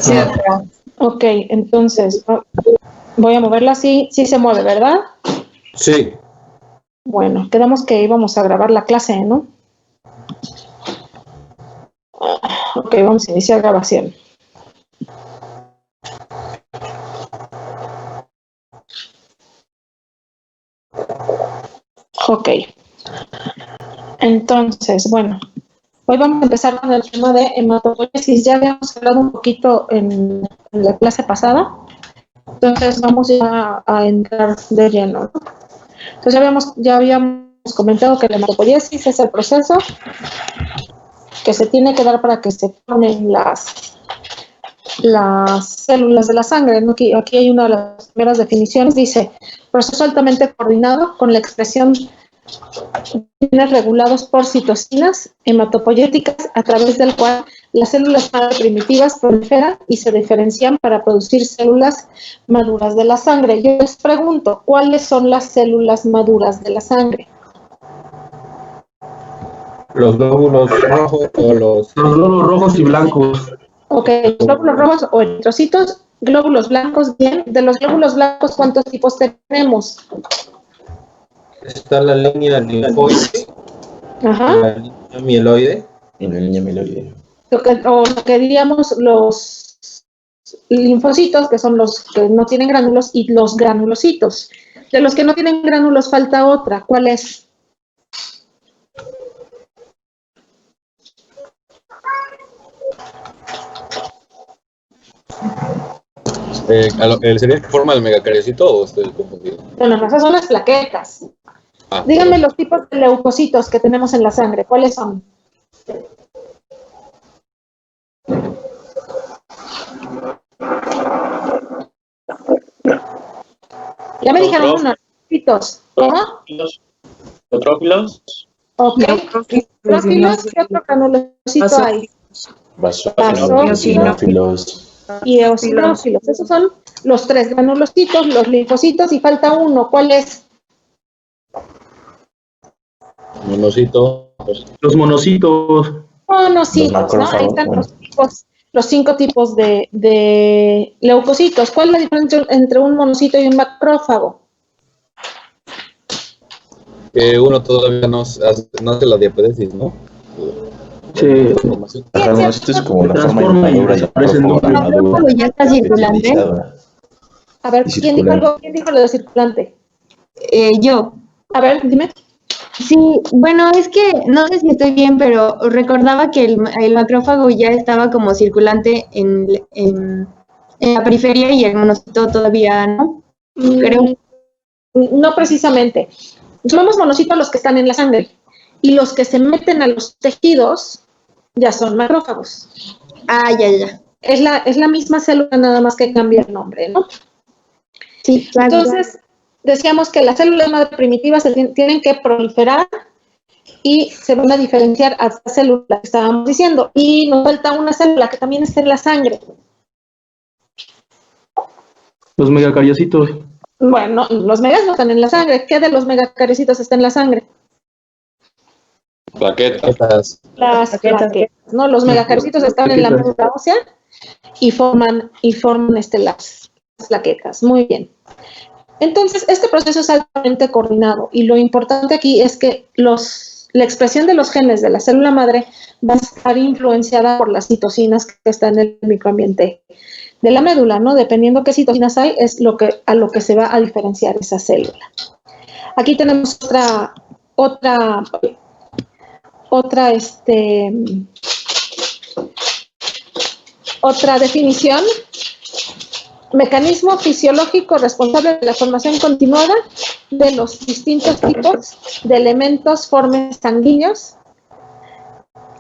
Cierto. Ok, entonces voy a moverla así. Sí se mueve, ¿verdad? Sí. Bueno, quedamos que íbamos a grabar la clase, ¿no? Ok, vamos a iniciar grabación. Ok. Entonces, bueno, hoy vamos a empezar con el tema de hematopoiesis. Ya habíamos hablado un poquito en la clase pasada, entonces vamos ya a entrar de lleno, ¿no? Entonces ya habíamos comentado que la hematopoiesis es el proceso que se tiene que dar para que se formen las células de la sangre, ¿no? Aquí hay una de las primeras definiciones, dice, proceso altamente coordinado con la expresión regulados por citocinas hematopoyéticas a través del cual las células madre primitivas proliferan y se diferencian para producir células maduras de la sangre. Yo les pregunto, ¿cuáles son las células maduras de la sangre? Los glóbulos rojos o los glóbulos rojos y blancos. Ok, glóbulos rojos o eritrocitos, glóbulos blancos, bien. De los glóbulos blancos, ¿cuántos tipos tenemos? Está la línea linfoide, Ajá. la línea mieloide. Y la línea mieloide. Lo que diríamos los linfocitos, que son los que no tienen gránulos, y los granulocitos. De los que no tienen gránulos falta otra. ¿Cuál es? ¿Sería que forma el megacariocito o estoy confundido? Bueno, esas son las plaquetas. Díganme los tipos de leucocitos que tenemos en la sangre. ¿Cuáles son? Ya me dijeron unos leucocitos. ¿Cómo? Neutrófilos. Ok. Neutrófilos, ¿qué otro granulocito hay? Basófilos y eosinófilos. Esos son los tres granulocitos, los linfocitos, y falta uno. ¿Cuál es? Monocitos. Los monocitos. Monocitos, ¿no? Ahí están los 5 tipos de leucocitos. ¿Cuál es la diferencia entre un monocito y un macrófago? Que uno todavía no hace la diapedesis, ¿no? Sí. Ajá, el monocito es como la forma inmadura y el macrófago la madura. Ya está circulante. A ver, ¿quién dijo lo de circulante? Yo. A ver, dime. Sí, bueno, es que no sé si estoy bien, pero recordaba que el macrófago ya estaba como circulante en la periferia y el monocito todavía no. Creo. No precisamente. Somos monocitos los que están en la sangre, y los que se meten a los tejidos ya son macrófagos. Ah, ya. Es la misma célula, nada más que cambia el nombre, ¿no? Sí, claro. Entonces, decíamos que las células madre primitivas se tienen que proliferar y se van a diferenciar a esta célula que estábamos diciendo. Y nos falta una célula que también está en la sangre. Los megacariocitos. Bueno, los megas no están en la sangre. ¿Qué de los megacariocitos está en la sangre? Plaquetas. Las plaquetas, ¿no? Los megacariocitos están en la médula ósea y forman las plaquetas. Muy bien. Entonces, este proceso es altamente coordinado, y lo importante aquí es que la expresión de los genes de la célula madre va a estar influenciada por las citocinas que están en el microambiente de la médula, ¿no? Dependiendo qué citocinas hay, es a lo que se va a diferenciar esa célula. Aquí tenemos otra definición. Mecanismo fisiológico responsable de la formación continuada de los distintos tipos de elementos formes sanguíneos.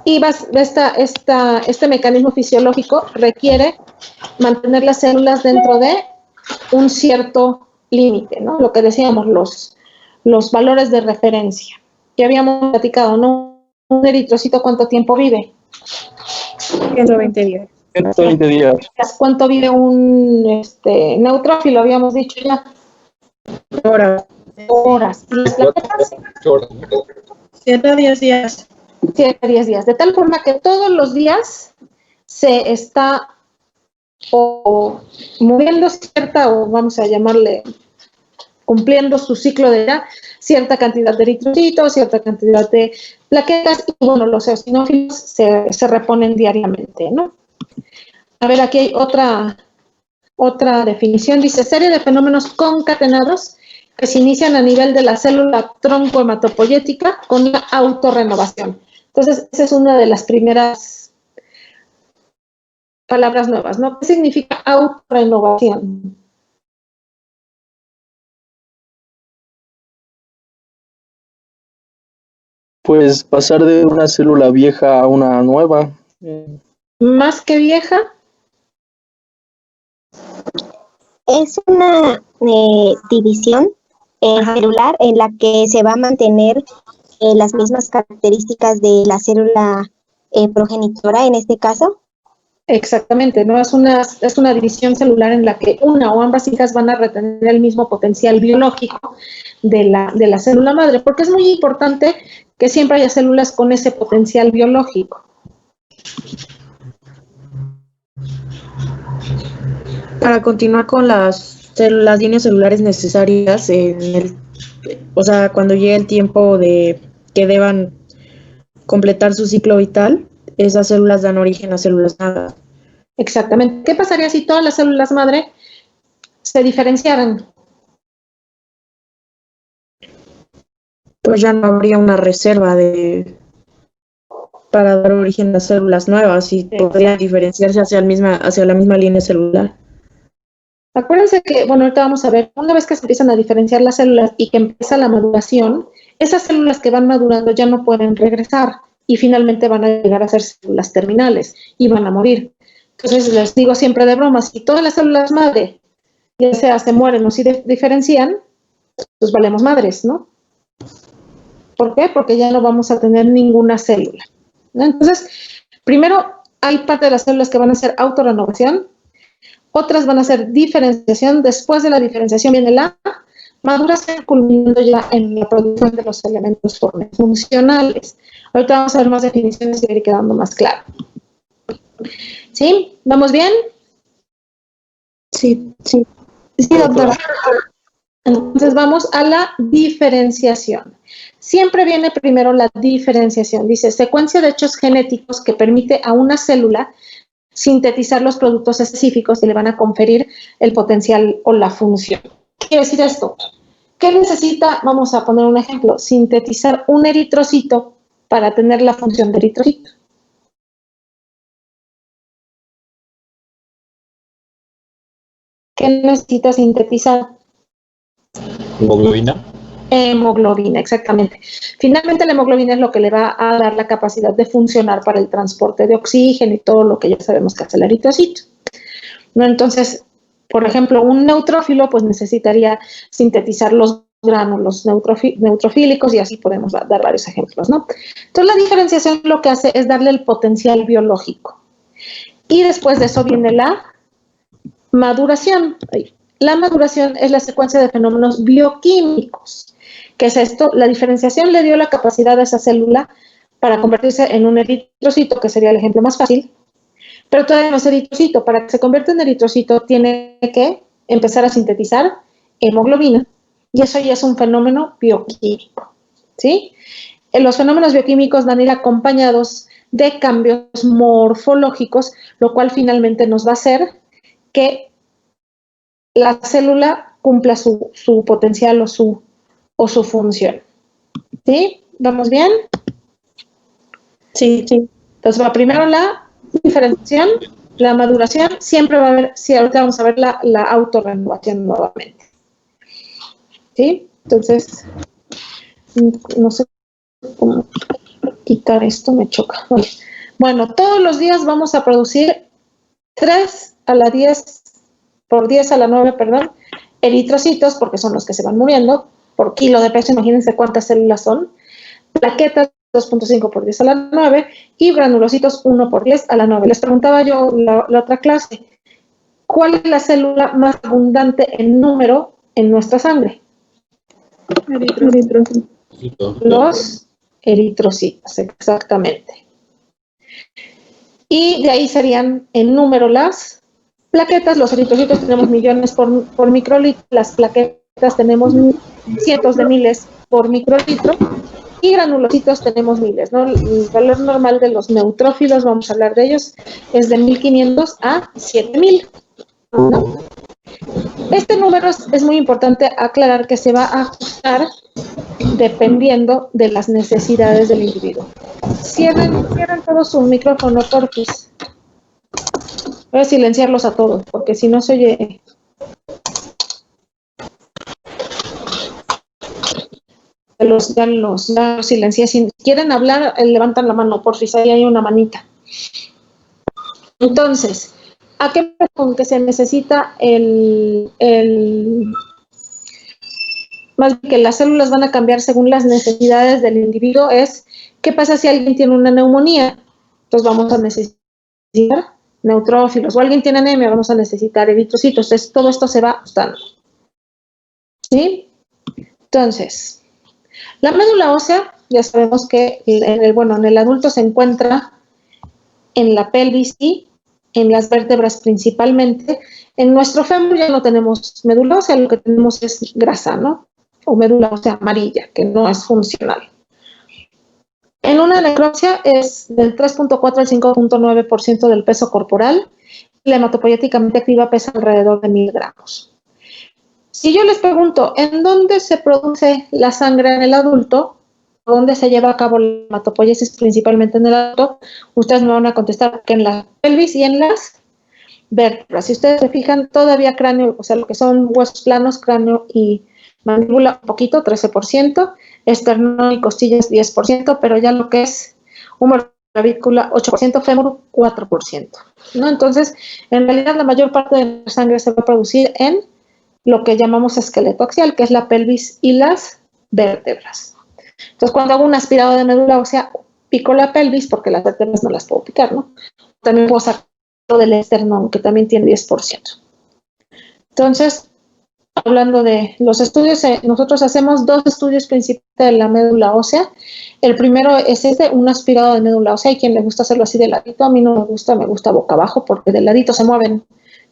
Y este mecanismo fisiológico requiere mantener las células dentro de un cierto límite, ¿no? Lo que decíamos, los valores de referencia. Ya habíamos platicado, ¿no? Un eritrocito, ¿cuánto tiempo vive? 120 días. 120 días. ¿Cuánto vive un neutrófilo? Habíamos dicho ya. Horas. ¿Y las plaquetas? 7 a 10 días. 7 a 10 días. De tal forma que todos los días se está o moviendo cierta, o vamos a llamarle, cumpliendo su ciclo de vida, cierta cantidad de eritrocitos, cierta cantidad de plaquetas, y bueno, los eosinófilos se reponen diariamente, ¿no? A ver, aquí hay otra definición, dice, serie de fenómenos concatenados que se inician a nivel de la célula tronco hematopoyética con la autorrenovación. Entonces, esa es una de las primeras palabras nuevas, ¿no? ¿Qué significa autorrenovación? Pues pasar de una célula vieja a una nueva. Más que vieja, Es una división celular en la que se va a mantener las mismas características de la célula progenitora en este caso. exactamente, ¿no? Es una división celular en la que una o ambas hijas van a retener el mismo potencial biológico de la célula madre, porque es muy importante que siempre haya células con ese potencial biológico. Para continuar con las líneas celulares necesarias, o sea, cuando llegue el tiempo de que deban completar su ciclo vital, esas células dan origen a células madre. Exactamente. ¿Qué pasaría si todas las células madre se diferenciaran? Pues ya no habría una reserva para dar origen a células nuevas y podrían diferenciarse hacia la misma línea celular. Acuérdense que, bueno, ahorita vamos a ver, una vez que se empiezan a diferenciar las células y que empieza la maduración, esas células que van madurando ya no pueden regresar y finalmente van a llegar a ser células terminales y van a morir. Entonces, les digo siempre de broma, si todas las células madre, ya sea se mueren o se diferencian, pues valemos madres, ¿no? ¿Por qué? Porque ya no vamos a tener ninguna célula, ¿no? Entonces, primero, hay parte de las células que van a hacer autorrenovación, otras van a hacer diferenciación, después de la diferenciación viene la maduración, culminando ya en la producción de los elementos funcionales. Ahorita vamos a ver más definiciones y ir quedando más claro. ¿Sí? ¿Vamos bien? Sí. Sí, doctora. Entonces vamos a la diferenciación. Siempre viene primero la diferenciación. Dice, secuencia de hechos genéticos que permite a una célula sintetizar los productos específicos que le van a conferir el potencial o la función. ¿Qué quiere decir esto? ¿Qué necesita? Vamos a poner un ejemplo. Sintetizar un eritrocito para tener la función de eritrocito. ¿Qué necesita sintetizar? ¿Hemoglobina? Hemoglobina, exactamente. Finalmente la hemoglobina es lo que le va a dar la capacidad de funcionar para el transporte de oxígeno y todo lo que ya sabemos que hace el eritrocito, ¿no? Entonces, por ejemplo, un neutrófilo pues necesitaría sintetizar los gránulos neutrofílicos y así podemos dar varios ejemplos, ¿no? Entonces la diferenciación lo que hace es darle el potencial biológico. Y después de eso viene la maduración. La maduración es la secuencia de fenómenos bioquímicos. ¿Qué es esto? La diferenciación le dio la capacidad a esa célula para convertirse en un eritrocito, que sería el ejemplo más fácil, pero todavía no es eritrocito. Para que se convierta en eritrocito tiene que empezar a sintetizar hemoglobina, y eso ya es un fenómeno bioquímico, ¿sí? Los fenómenos bioquímicos van a ir acompañados de cambios morfológicos, lo cual finalmente nos va a hacer que la célula cumpla su potencial o su función. ¿Sí? ¿Vamos bien? Sí. Entonces va primero la diferenciación, la maduración, siempre va a haber, sí, ahorita vamos a ver la autorrenovación nuevamente. ¿Sí? Entonces, no sé cómo quitar esto, me choca. Bueno, todos los días vamos a producir 3 a la 10, por 10 a la 9, perdón, eritrocitos, porque son los que se van muriendo, por kilo de peso, imagínense cuántas células son, plaquetas 2.5 por 10 a la 9 y granulocitos 1 por 10 a la 9. Les preguntaba yo la otra clase, ¿cuál es la célula más abundante en número en nuestra sangre? Los eritrocitos, exactamente. Y de ahí serían en número las Plaquetas, los eritrocitos tenemos millones por microlitro, las plaquetas tenemos cientos de miles por microlitro, y granulocitos tenemos miles, ¿no? El valor normal de los neutrófilos, vamos a hablar de ellos, es de 1500 a 7000, ¿no? Este número es muy importante aclarar que se va a ajustar dependiendo de las necesidades del individuo. Cierren todo su micrófono, porfis. Voy a silenciarlos a todos, porque si no se oye. Ya los silencié. Si quieren hablar, levantan la mano, porfis, ahí hay una manita. Entonces, ¿a qué con que se necesita más bien que las células van a cambiar según las necesidades del individuo? Es, ¿qué pasa si alguien tiene una neumonía? Entonces vamos a necesitar neutrófilos, o alguien tiene anemia, vamos a necesitar eritrocitos. Entonces todo esto se va ajustando. ¿Sí? Entonces, la médula ósea, ya sabemos que en el adulto se encuentra en la pelvis y en las vértebras principalmente. En nuestro fémur ya no tenemos médula ósea, lo que tenemos es grasa, ¿no? O médula ósea amarilla, que no es funcional. En una necropsia es del 3.4 al 5.9% del peso corporal. La hematopoyéticamente activa pesa alrededor de 1000 gramos. Si yo les pregunto, ¿en dónde se produce la sangre en el adulto? ¿Dónde se lleva a cabo la hematopoiesis principalmente en el adulto? Ustedes me van a contestar que en la pelvis y en las vértebras. Si ustedes se fijan, todavía cráneo, o sea, lo que son huesos planos, cráneo y mandíbula, un poquito, 13%, esternón y costillas, 10%, pero ya lo que es húmero, clavícula, 8%, fémur, 4%, ¿no? Entonces, en realidad, la mayor parte de la sangre se va a producir en lo que llamamos esqueleto axial, que es la pelvis y las vértebras. Entonces, cuando hago un aspirado de médula ósea, pico la pelvis, porque las vértebras no las puedo picar, ¿no? También puedo sacar del esternón, que también tiene 10%. Entonces, hablando de los estudios, nosotros hacemos 2 estudios principales de la médula ósea. El primero es un aspirado de médula ósea, y quien le gusta hacerlo así de ladito, a mí no me gusta boca abajo, porque de ladito se mueven,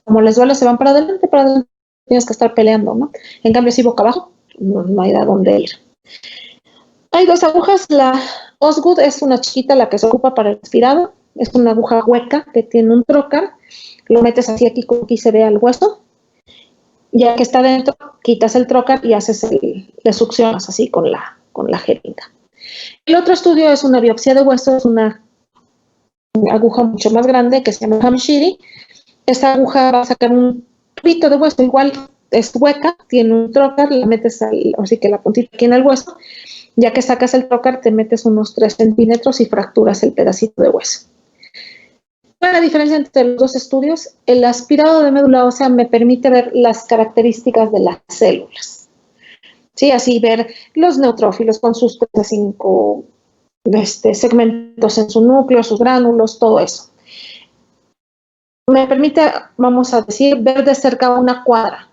como les duele, se van para adelante, tienes que estar peleando, ¿no? En cambio, si boca abajo, no hay a dónde ir. Hay 2 agujas, la Osgood es una chiquita, la que se ocupa para el aspirado, es una aguja hueca que tiene un trocar, lo metes así aquí, como aquí se ve al hueso, ya que está dentro, quitas el trocar y le succionas así con la jeringa. El otro estudio es una biopsia de hueso, es una aguja mucho más grande que se llama Hamshiri. Esta aguja va a sacar un tubito de hueso, igual es hueca, tiene un trocar, la metes así que la puntita aquí en el hueso, ya que sacas el trocar, te metes unos 3 centímetros y fracturas el pedacito de hueso. La diferencia entre los 2 estudios, el aspirado de médula ósea me permite ver las características de las células. Sí, así ver los neutrófilos con sus 3 a 5 segmentos en su núcleo, sus gránulos, todo eso. Me permite, vamos a decir, ver de cerca una cuadra.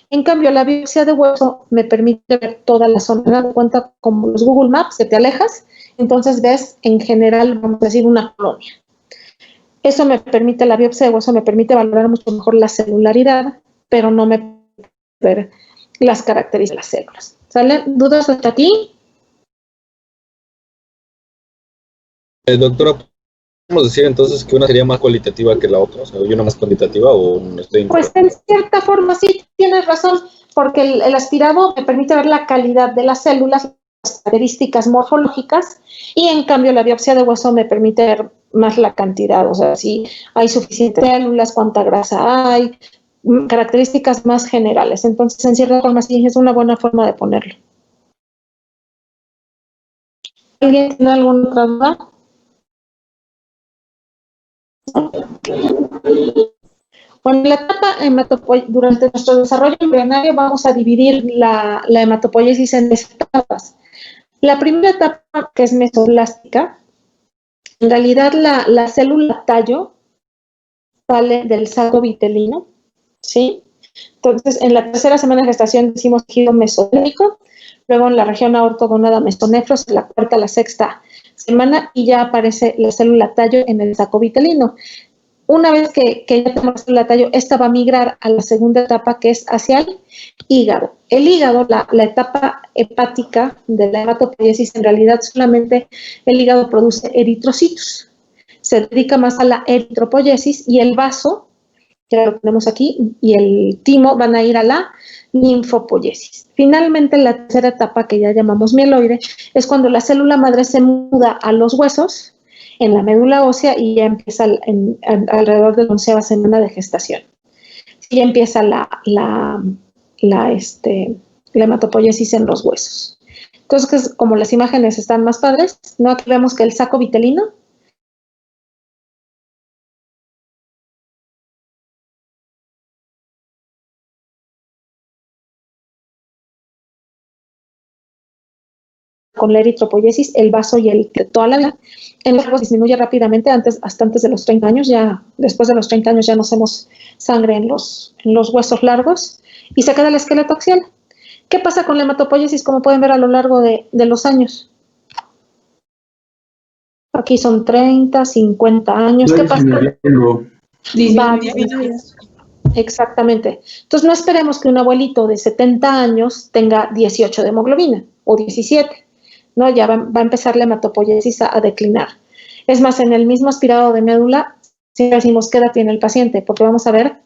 En cambio, la biopsia de hueso me permite ver toda la zona. Me doy cuenta como los Google Maps, que te alejas, entonces ves en general, vamos a decir, una colonia. Eso me permite, la biopsia de hueso me permite valorar mucho mejor la celularidad, pero no me permite ver las características de las células. ¿Sale? ¿Dudas hasta aquí? Doctora, ¿podemos decir entonces que una sería más cualitativa que la otra? O sea, ¿y una más cuantitativa o no estoy Pues en cierta forma sí, tienes razón, porque el aspirado me permite ver la calidad de las células, las características morfológicas, y en cambio la biopsia de hueso me permite ver más la cantidad, o sea, si hay suficientes células, cuánta grasa hay, características más generales. Entonces, en cierta forma sí, es una buena forma de ponerlo. ¿Alguien tiene alguna otra duda? Bueno, la etapa durante nuestro desarrollo embrionario vamos a dividir la hematopoiesis en 2 etapas. La primera etapa, que es mesoblástica, en realidad la célula tallo sale del saco vitelino, ¿sí? Entonces, en la 3ª semana de gestación decimos tejido mesocélico, luego en la región aortogonada mesonefros, en la 4ª a la 6ª semana, y ya aparece la célula tallo en el saco vitelino. una vez que ya tenemos el tallo, esta va a migrar a la segunda etapa, que es hacia el hígado. El hígado, la etapa hepática de la hematopoiesis, en realidad solamente el hígado produce eritrocitos. Se dedica más a la eritropoiesis y el vaso, que lo tenemos aquí, y el timo van a ir a la linfopoiesis. Finalmente, la tercera etapa, que ya llamamos mieloide, es cuando la célula madre se muda a los huesos, en la médula ósea, y ya empieza alrededor de la 11ª semana de gestación. Y ya empieza la hematopoiesis en los huesos. Entonces, como las imágenes están más padres, ¿no? Aquí vemos que el saco vitelino con la eritropoiesis, el vaso y el de toda la vida, en los huesos disminuye rápidamente hasta antes de los 30 años, ya después de los 30 años ya no hacemos sangre en los huesos largos y se queda el esqueleto axial. ¿Qué pasa con la hematopoiesis? Como pueden ver a lo largo de los años. Aquí son 30, 50 años. ¿Qué pasa? Exactamente. Entonces no esperemos que un abuelito de 70 años tenga 18 de hemoglobina o 17. ¿No? Ya va a empezar la hematopoiesis a declinar. Es más, en el mismo aspirado de médula, siempre decimos qué edad tiene el paciente, porque vamos a ver,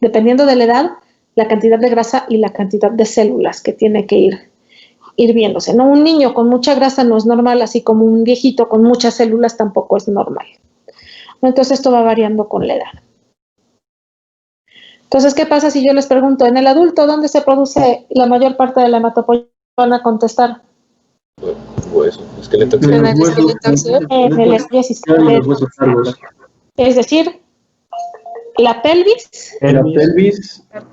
dependiendo de la edad, la cantidad de grasa y la cantidad de células que tiene que ir viéndose. ¿No? Un niño con mucha grasa no es normal, así como un viejito con muchas células tampoco es normal. Entonces esto va variando con la edad. Entonces, ¿qué pasa si yo les pregunto, en el adulto, ¿dónde se produce la mayor parte de la hematopoiesis? Van a contestar. Hueso, esqueleto En el esqueleto axial. En el esqueleto axial. Es decir, la pelvis.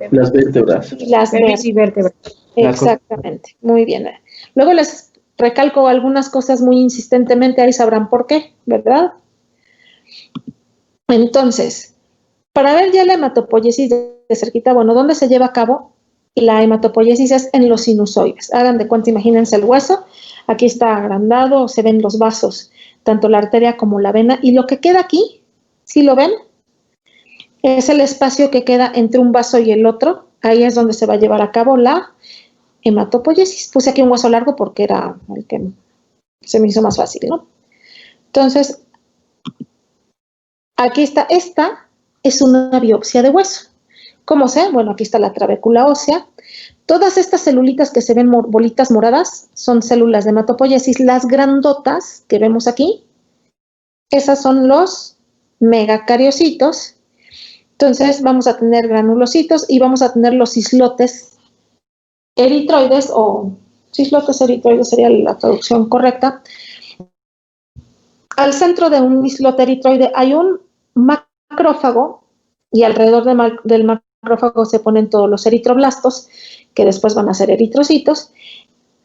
Las vértebras. Las vértebras. Exactamente, muy bien. Luego les recalco algunas cosas muy insistentemente, ahí sabrán por qué, ¿verdad? Entonces, para ver ya la hematopoiesis de cerquita, bueno, ¿dónde se lleva a cabo? La hematopoiesis es en los sinusoides. Hagan de cuenta, imagínense el hueso, aquí está agrandado, se ven los vasos, tanto la arteria como la vena, y lo que queda aquí, ¿sí lo ven? Es el espacio que queda entre un vaso y el otro, ahí es donde se va a llevar a cabo la hematopoiesis. Puse aquí un hueso largo porque era el que se me hizo más fácil, ¿no? Entonces, aquí está, esta es una biopsia de hueso. ¿Cómo sé? Bueno, aquí está la trabécula ósea. Todas estas celulitas que se ven bolitas moradas son células de hematopoiesis. Las grandotas que vemos aquí, esas son los megacariocitos. Entonces vamos a tener granulocitos y vamos a tener los islotes eritroides, o islotes eritroides sería la traducción correcta. Al centro de un islote eritroide hay un macrófago y alrededor del macrófago se ponen todos los eritroblastos, que después van a ser eritrocitos,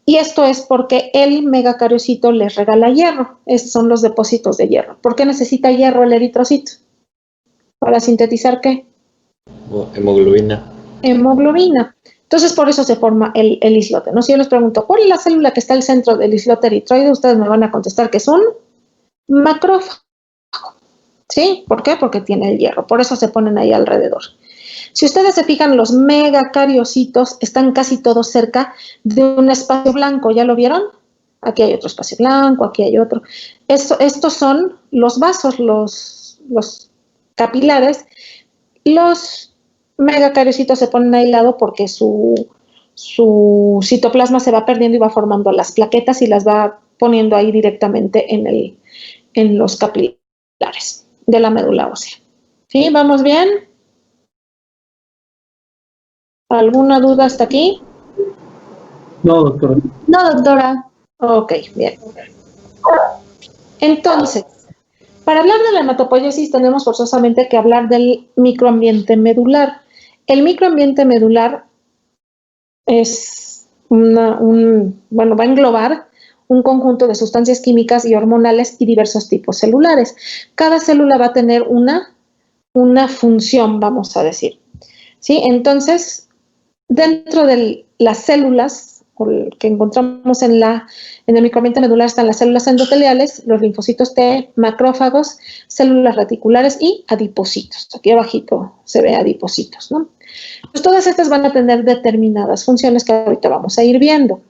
y esto es porque el megacariocito les regala hierro. Estos son los depósitos de hierro. ¿Por qué necesita hierro el eritrocito? ¿Para sintetizar qué? Hemoglobina. Hemoglobina. Entonces, por eso se forma el islote, ¿no? Si yo les pregunto, ¿cuál es la célula que está al centro del islote eritroide? Ustedes me van a contestar que es un macrófago. ¿Sí? ¿Por qué? Porque tiene el hierro. Por eso se ponen ahí alrededor. Si ustedes se fijan, los megacariocitos están casi todos cerca de un espacio blanco. ¿Ya lo vieron? Aquí hay otro espacio blanco, aquí hay otro. Estos son los vasos, los capilares. Los megacariocitos se ponen ahí al lado porque su citoplasma se va perdiendo y va formando las plaquetas y las va poniendo ahí directamente en los capilares de la médula ósea. ¿Sí? ¿Vamos bien? ¿Alguna duda hasta aquí? No, doctora. No, doctora. Ok, bien. Entonces, para hablar de la hematopoiesis tenemos forzosamente que hablar del microambiente medular. El microambiente medular es va a englobar un conjunto de sustancias químicas y hormonales y diversos tipos celulares. Cada célula va a tener una función, vamos a decir. ¿Sí? Entonces, dentro de las células o el que encontramos en el microambiente medular están las células endoteliales, los linfocitos T, macrófagos, células reticulares y adipocitos. Aquí abajito se ve adipocitos, ¿no? Pues todas estas van a tener determinadas funciones que ahorita vamos a ir viendo.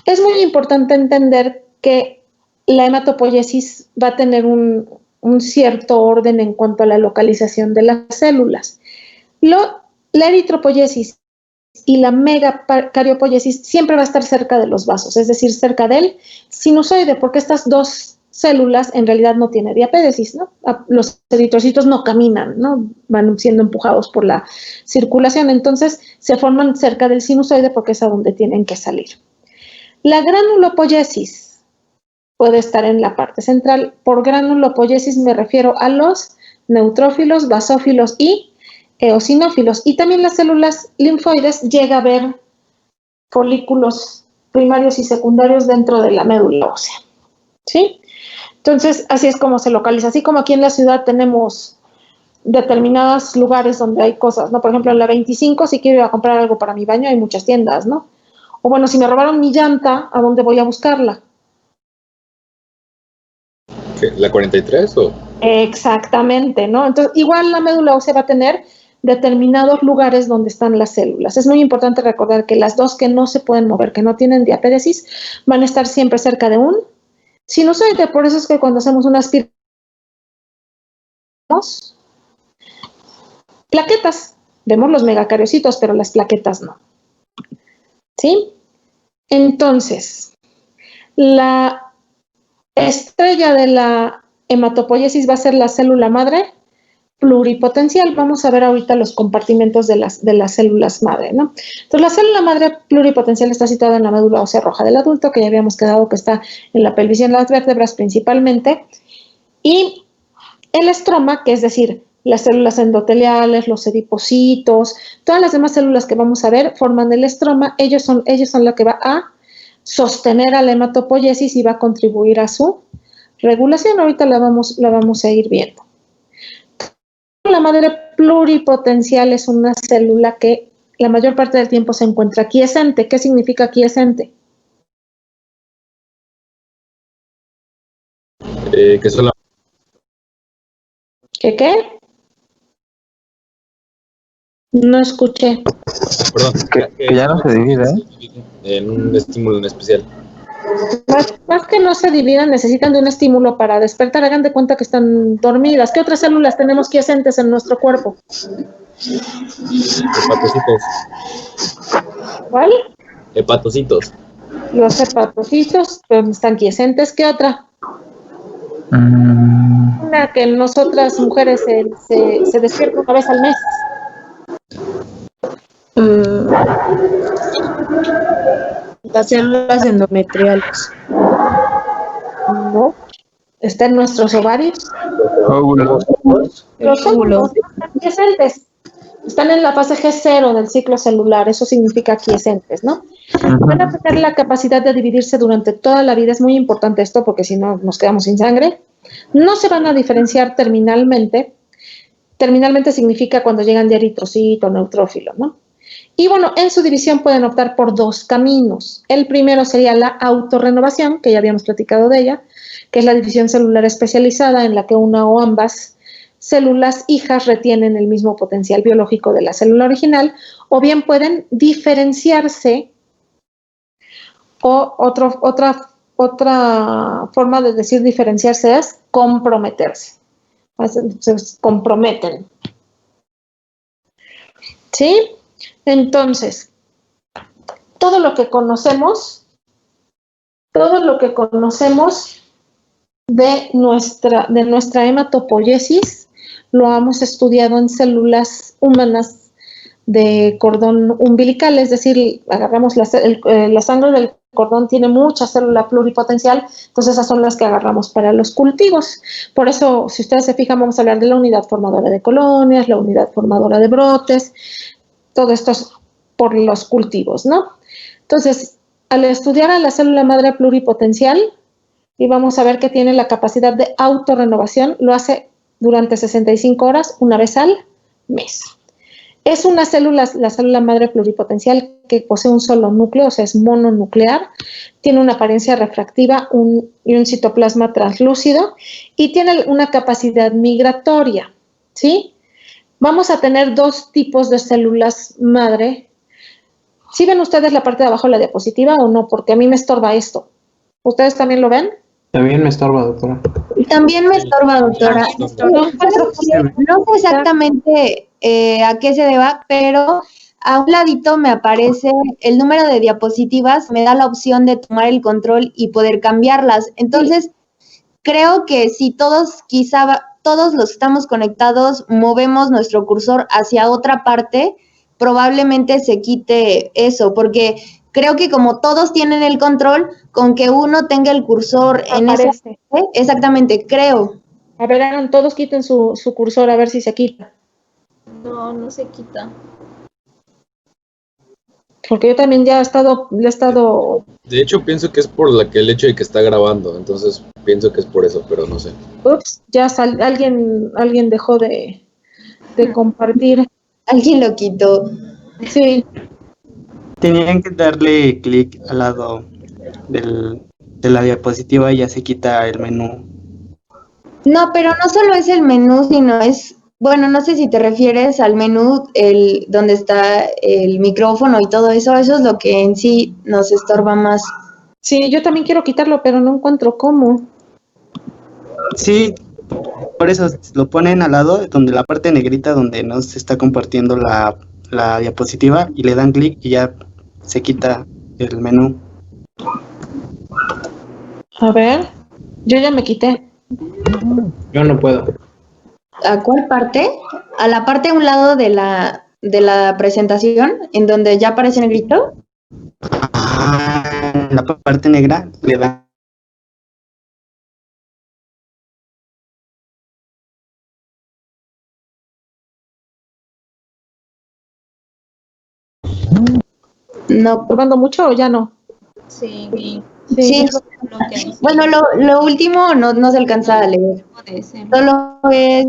Es muy importante entender que la hematopoiesis va a tener un cierto orden en cuanto a la localización de las células. La eritropoiesis y la megacariopoiesis siempre va a estar cerca de los vasos, es decir, cerca del sinusoide, porque estas dos células en realidad no tienen diapédesis, ¿no? Los eritrocitos no caminan, ¿no? Van siendo empujados por la circulación, entonces se forman cerca del sinusoide porque es a donde tienen que salir. La granulopoiesis puede estar en la parte central. Por granulopoiesis me refiero a los neutrófilos, basófilos y eosinófilos. Y también las células linfoides llega a haber folículos primarios y secundarios dentro de la médula ósea. ¿Sí? Entonces, así es como se localiza. Así como aquí en la ciudad tenemos determinados lugares donde hay cosas, ¿no? Por ejemplo, en la 25, si quiero ir a comprar algo para mi baño, hay muchas tiendas, ¿no? O bueno, si me robaron mi llanta, ¿a dónde voy a buscarla? ¿Qué? ¿La 43 o...? Exactamente, ¿no? Entonces, igual la médula ósea va a tener determinados lugares donde están las células. Es muy importante recordar que las dos que no se pueden mover, que no tienen diapédesis, van a estar siempre cerca de un sinusoide. Por eso es que cuando hacemos una aspiración, plaquetas, vemos los megacariocitos, pero las plaquetas no. ¿Sí? Entonces, la estrella de la hematopoiesis va a ser la célula madre pluripotencial. Vamos a ver ahorita los compartimentos de las células madre, ¿no? Entonces, la célula madre pluripotencial está situada en la médula ósea roja del adulto, que ya habíamos quedado que está en la pelvis y en las vértebras principalmente, y el estroma, que es decir, las células endoteliales, los adipocitos, todas las demás células que vamos a ver forman el estroma. Ellos son lo que va a sostener a la hematopoiesis y va a contribuir a su regulación. Ahorita la vamos a ir viendo. La madre pluripotencial es una célula que la mayor parte del tiempo se encuentra quiescente. ¿Qué significa quiescente? Que son ¿Qué? No escuché. Perdón. Que ya no se divide, En un estímulo en especial. Más que no se dividan, necesitan de un estímulo para despertar. Hagan de cuenta que están dormidas. ¿Qué otras células tenemos quiescentes en nuestro cuerpo? Hepatocitos. ¿Cuál? Hepatocitos. Los hepatocitos están quiescentes. ¿Qué otra? Una que nosotras mujeres se despierta una vez al mes. Las células endometriales. No. Está en nuestros ovarios. Óvulos. Los óvulos están quiescentes. Están en la fase G0 del ciclo celular. Eso significa quiescentes, ¿no? Van a tener la capacidad de dividirse durante toda la vida. Es muy importante esto porque si no nos quedamos sin sangre. No se van a diferenciar terminalmente. Terminalmente significa cuando llegan de eritrocito o neutrófilo, ¿no? Y bueno, en su división pueden optar por dos caminos. El primero sería la autorrenovación, que ya habíamos platicado de ella, que es la división celular especializada en la que una o ambas células hijas retienen el mismo potencial biológico de la célula original, o bien pueden diferenciarse, o otra forma de decir diferenciarse es comprometerse. Se comprometen. ¿Sí? Entonces, todo lo que conocemos de nuestra hematopoiesis lo hemos estudiado en células humanas de cordón umbilical, es decir, agarramos la sangre del cordón, tiene mucha célula pluripotencial, entonces esas son las que agarramos para los cultivos. Por eso, si ustedes se fijan, vamos a hablar de la unidad formadora de colonias, la unidad formadora de brotes, todo esto es por los cultivos, ¿no? Entonces, al estudiar a la célula madre pluripotencial, y vamos a ver que tiene la capacidad de autorrenovación, lo hace durante 65 horas, una vez al mes. Es una célula, la célula madre pluripotencial, que posee un solo núcleo, o sea, es mononuclear, tiene una apariencia refractiva y un citoplasma translúcido y tiene una capacidad migratoria, ¿sí? Vamos a tener dos tipos de células madre. ¿Sí ven ustedes la parte de abajo de la diapositiva o no? Porque a mí me estorba esto. ¿Ustedes también lo ven? También me estorba, doctora. También me estorba, doctora. No sé exactamente a qué se deba, pero a un ladito me aparece el número de diapositivas, me da la opción de tomar el control y poder cambiarlas. Entonces, creo que si todos, quizá todos los que estamos conectados, movemos nuestro cursor hacia otra parte, probablemente se quite eso, porque creo que como todos tienen el control, con que uno tenga el cursor en esa parte, exactamente, creo. A ver, hagan, todos quiten su cursor a ver si se quita. No, no se quita. Porque yo también ya le he estado... De hecho, pienso que es por el hecho de que está grabando, entonces pienso que es por eso, pero no sé. Ups, ya alguien dejó de compartir. Alguien lo quitó. Sí. Tenían que darle clic al lado de la diapositiva y ya se quita el menú. No, pero no solo es el menú, sino es, bueno, no sé si te refieres al menú donde está el micrófono y todo eso, eso es lo que en sí nos estorba más. Sí, yo también quiero quitarlo, pero no encuentro cómo. Sí, por eso lo ponen al lado, donde la parte negrita donde no se está compartiendo la diapositiva y le dan clic y ya se quita el menú. A ver, yo ya me quité. Yo no puedo. ¿A cuál parte? A la parte a un lado de la presentación, en donde ya aparece negrito. En la parte negra le dan. No. ¿Probando mucho o ya no? Sí. Sí. Bueno, lo último no se alcanza a leer. Solo es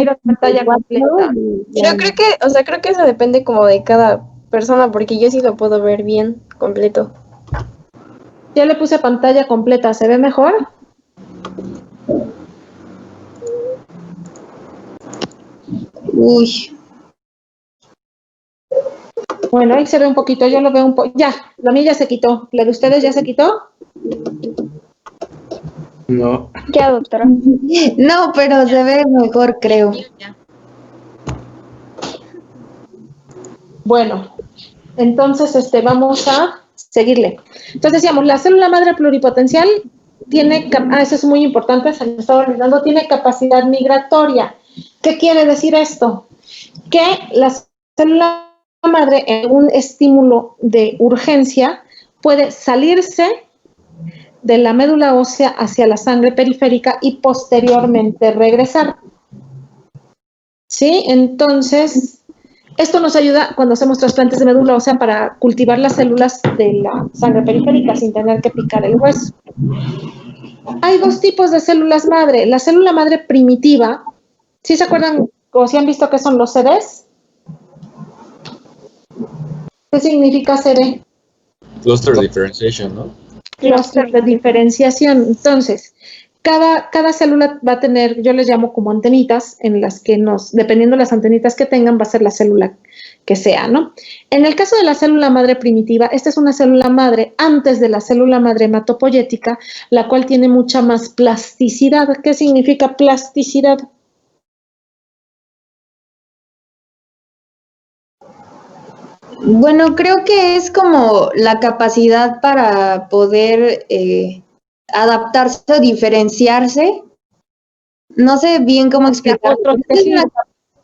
la pantalla completa. Yo creo que eso depende como de cada persona, porque yo sí lo puedo ver bien, completo. Ya le puse pantalla completa, ¿se ve mejor? Uy. Bueno, ahí se ve un poquito, yo lo veo un poco. Ya, la mía ya se quitó. ¿La de ustedes ya se quitó? No. Ya, doctora. No, pero se ve mejor, creo. Bueno, entonces vamos a seguirle. Entonces decíamos, la célula madre pluripotencial tiene, eso es muy importante, se me estaba olvidando, tiene capacidad migratoria. ¿Qué quiere decir esto? Que la célula madre en un estímulo de urgencia puede salirse de la médula ósea hacia la sangre periférica y posteriormente regresar. ¿Sí? Entonces, esto nos ayuda cuando hacemos trasplantes de médula ósea para cultivar las células de la sangre periférica sin tener que picar el hueso. Hay dos tipos de células madre. La célula madre primitiva, ¿sí se acuerdan o si han visto qué son los CDs? ¿Qué significa CD? Cluster differentiation, ¿no? Cluster de diferenciación. Entonces, cada célula va a tener, yo les llamo como antenitas, en las que dependiendo de las antenitas que tengan, va a ser la célula que sea, ¿no? En el caso de la célula madre primitiva, esta es una célula madre antes de la célula madre hematopoyética, la cual tiene mucha más plasticidad. ¿Qué significa plasticidad? Bueno, creo que es como la capacidad para poder adaptarse o diferenciarse. No sé bien cómo explicarlo.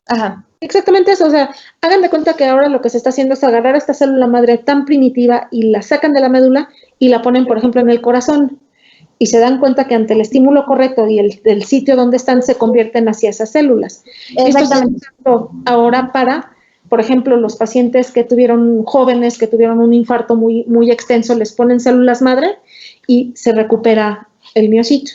Ajá. Exactamente eso, o sea, hagan de cuenta que ahora lo que se está haciendo es agarrar esta célula madre tan primitiva y la sacan de la médula y la ponen, por ejemplo, en el corazón. Y se dan cuenta que ante el estímulo correcto y el sitio donde están se convierten hacia esas células. Exactamente. Esto ahora para, por ejemplo, los pacientes jóvenes que tuvieron un infarto muy, muy extenso, les ponen células madre y se recupera el miocito.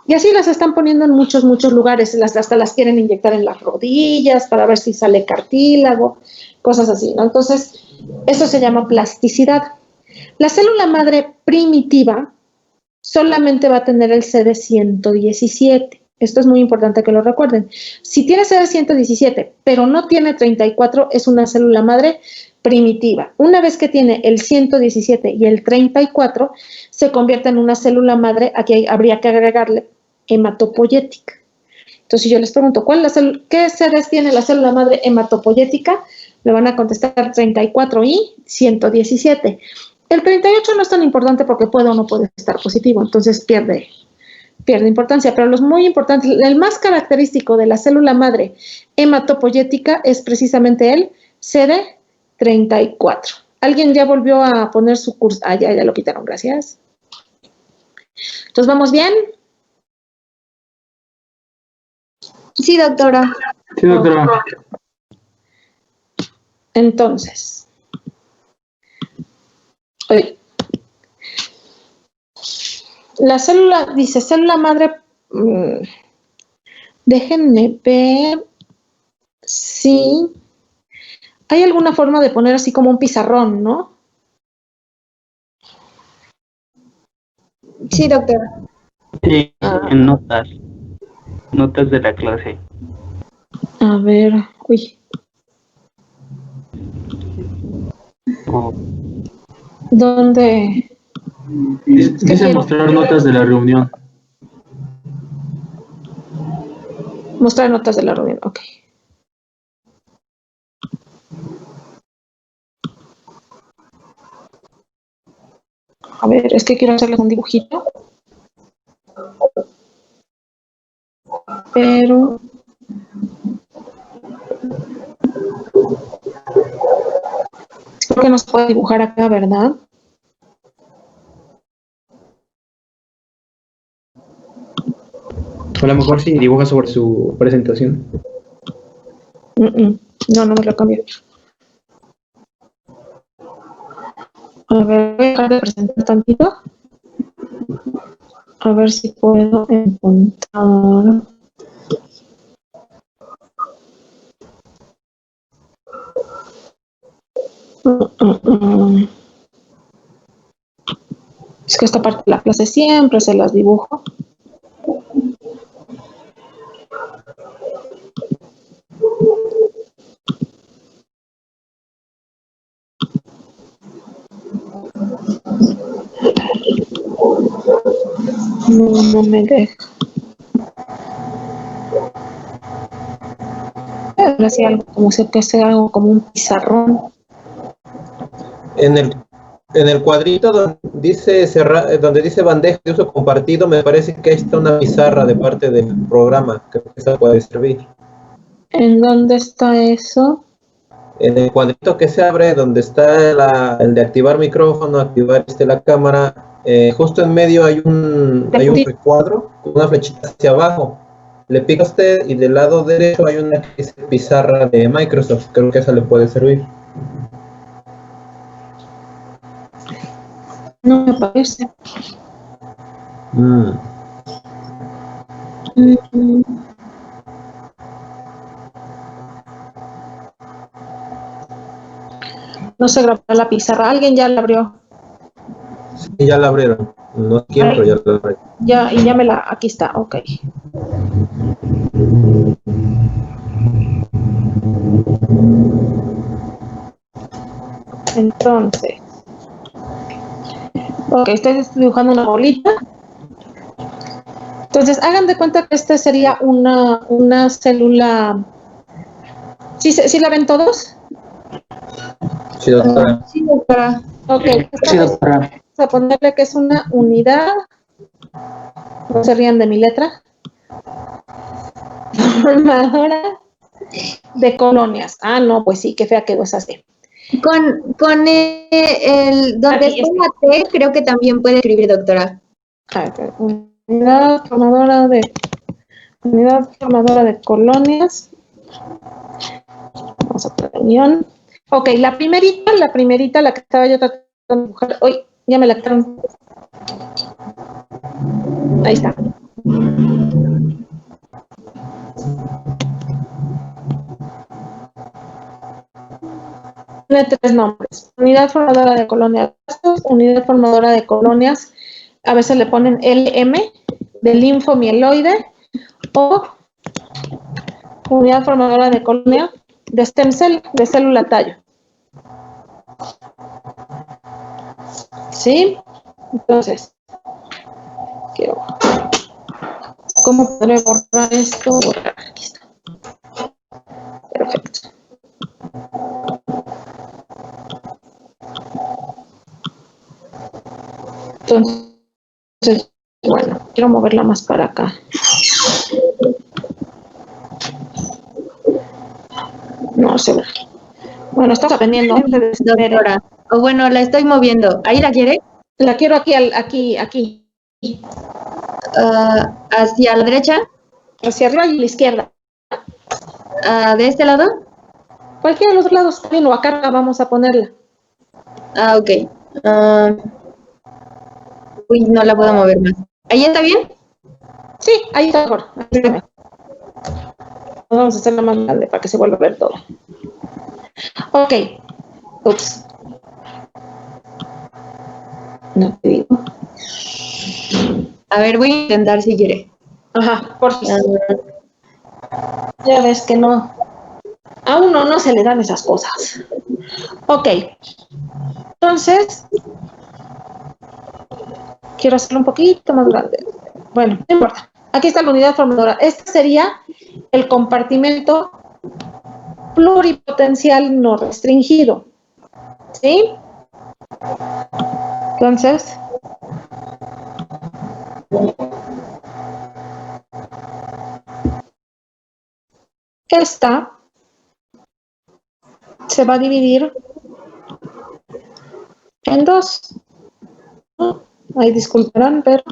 Y así las están poniendo en muchos lugares, hasta las quieren inyectar en las rodillas para ver si sale cartílago, cosas así, ¿no? Entonces, eso se llama plasticidad. La célula madre primitiva solamente va a tener el CD117. Esto es muy importante que lo recuerden. Si tiene CD117, pero no tiene 34, es una célula madre primitiva. Una vez que tiene el 117 y el 34, se convierte en una célula madre. Aquí habría que agregarle hematopoyética. Entonces, si yo les pregunto, ¿qué sedes tiene la célula madre hematopoyética? Me van a contestar 34 y 117. El 38 no es tan importante porque puede o no puede estar positivo, entonces pierde importancia, pero los muy importantes, el más característico de la célula madre hematopoyética es precisamente el CD34. ¿Alguien ya volvió a poner su curso? Ah, ya lo quitaron, gracias. Entonces, ¿vamos bien? Sí, doctora. Sí, doctora. Entonces, la célula, dice célula madre, déjenme ver si hay alguna forma de poner así como un pizarrón, ¿no? Sí, doctora. Sí, en notas de la clase. A ver, uy. ¿Dónde? Dice mostrar notas de la reunión. Mostrar notas de la reunión, ok. A ver, es que quiero hacerles un dibujito. Pero creo que no se puede dibujar acá, ¿verdad? A lo mejor si dibuja sobre su presentación. No me lo cambio. A ver, voy a dejar de presentar tantito. A ver si puedo encontrar. Es que esta parte de la clase siempre se las dibujo. No me deja. Ahora sí, algo como que sea algo como un pizarrón. En el cuadrito donde dice bandeja de uso compartido, me parece que ahí está una pizarra de parte del programa, que esa puede servir. ¿En dónde está eso? En el cuadrito que se abre, donde está el de activar micrófono, activar la cámara, justo en medio hay un recuadro con una flechita hacia abajo. Le pica usted y del lado derecho hay una que dice pizarra de Microsoft. Creo que esa le puede servir. No me parece. No se grabó la pizarra. ¿Alguien ya la abrió? Sí, ya la abrieron. No sé quién, pero ya la abrieron. Ya aquí está, ok. Entonces, ok, estoy dibujando una bolita. Entonces, hagan de cuenta que esta sería una célula. ¿Sí la ven todos? Sí, doctora. Sí, doctora. Ok, Sí, doctora. vamos a ponerle que es una unidad. No se rían de mi letra. Formadora de colonias. Ah, no, pues sí, qué fea quedó esa C. Con el donde está la T, creo que también puede escribir, doctora. Unidad formadora de colonias. Vamos a poner unión. Ok, la primerita, la que estaba yo tratando de dibujar. Uy, ya me la quitaron. Ahí está. Tiene 3 nombres: unidad formadora de colonias, unidad formadora de colonias, a veces le ponen LM, de linfomieloide, o unidad formadora de colonia de stem cell, de célula tallo. ¿Sí? Entonces, ¿cómo podré borrar esto? Aquí está. Perfecto. Entonces, bueno, quiero moverla más para acá. No sé. Bueno, estamos aprendiendo. Doctora. O bueno, la estoy moviendo. ¿Ahí la quiere? La quiero aquí. ¿Hacia la derecha? Hacia arriba y a la izquierda. ¿De este lado? Cualquiera de los lados. Bien, o acá vamos a ponerla. Ok. Uy, no la puedo mover más. ¿Ahí está bien? Sí, ahí está mejor. Vamos a hacerla más grande para que se vuelva a ver todo. Ok. Ups. No te digo. A ver, voy a intentar si quiere. Ajá, por favor. Ya ves que no. A uno no se le dan esas cosas. Ok. Entonces, quiero hacerlo un poquito más grande. Bueno, no importa. Aquí está la unidad formadora. Este sería el compartimento pluripotencial no restringido. ¿Sí? Entonces, esta se va a dividir en 2. Ahí disculparán, pero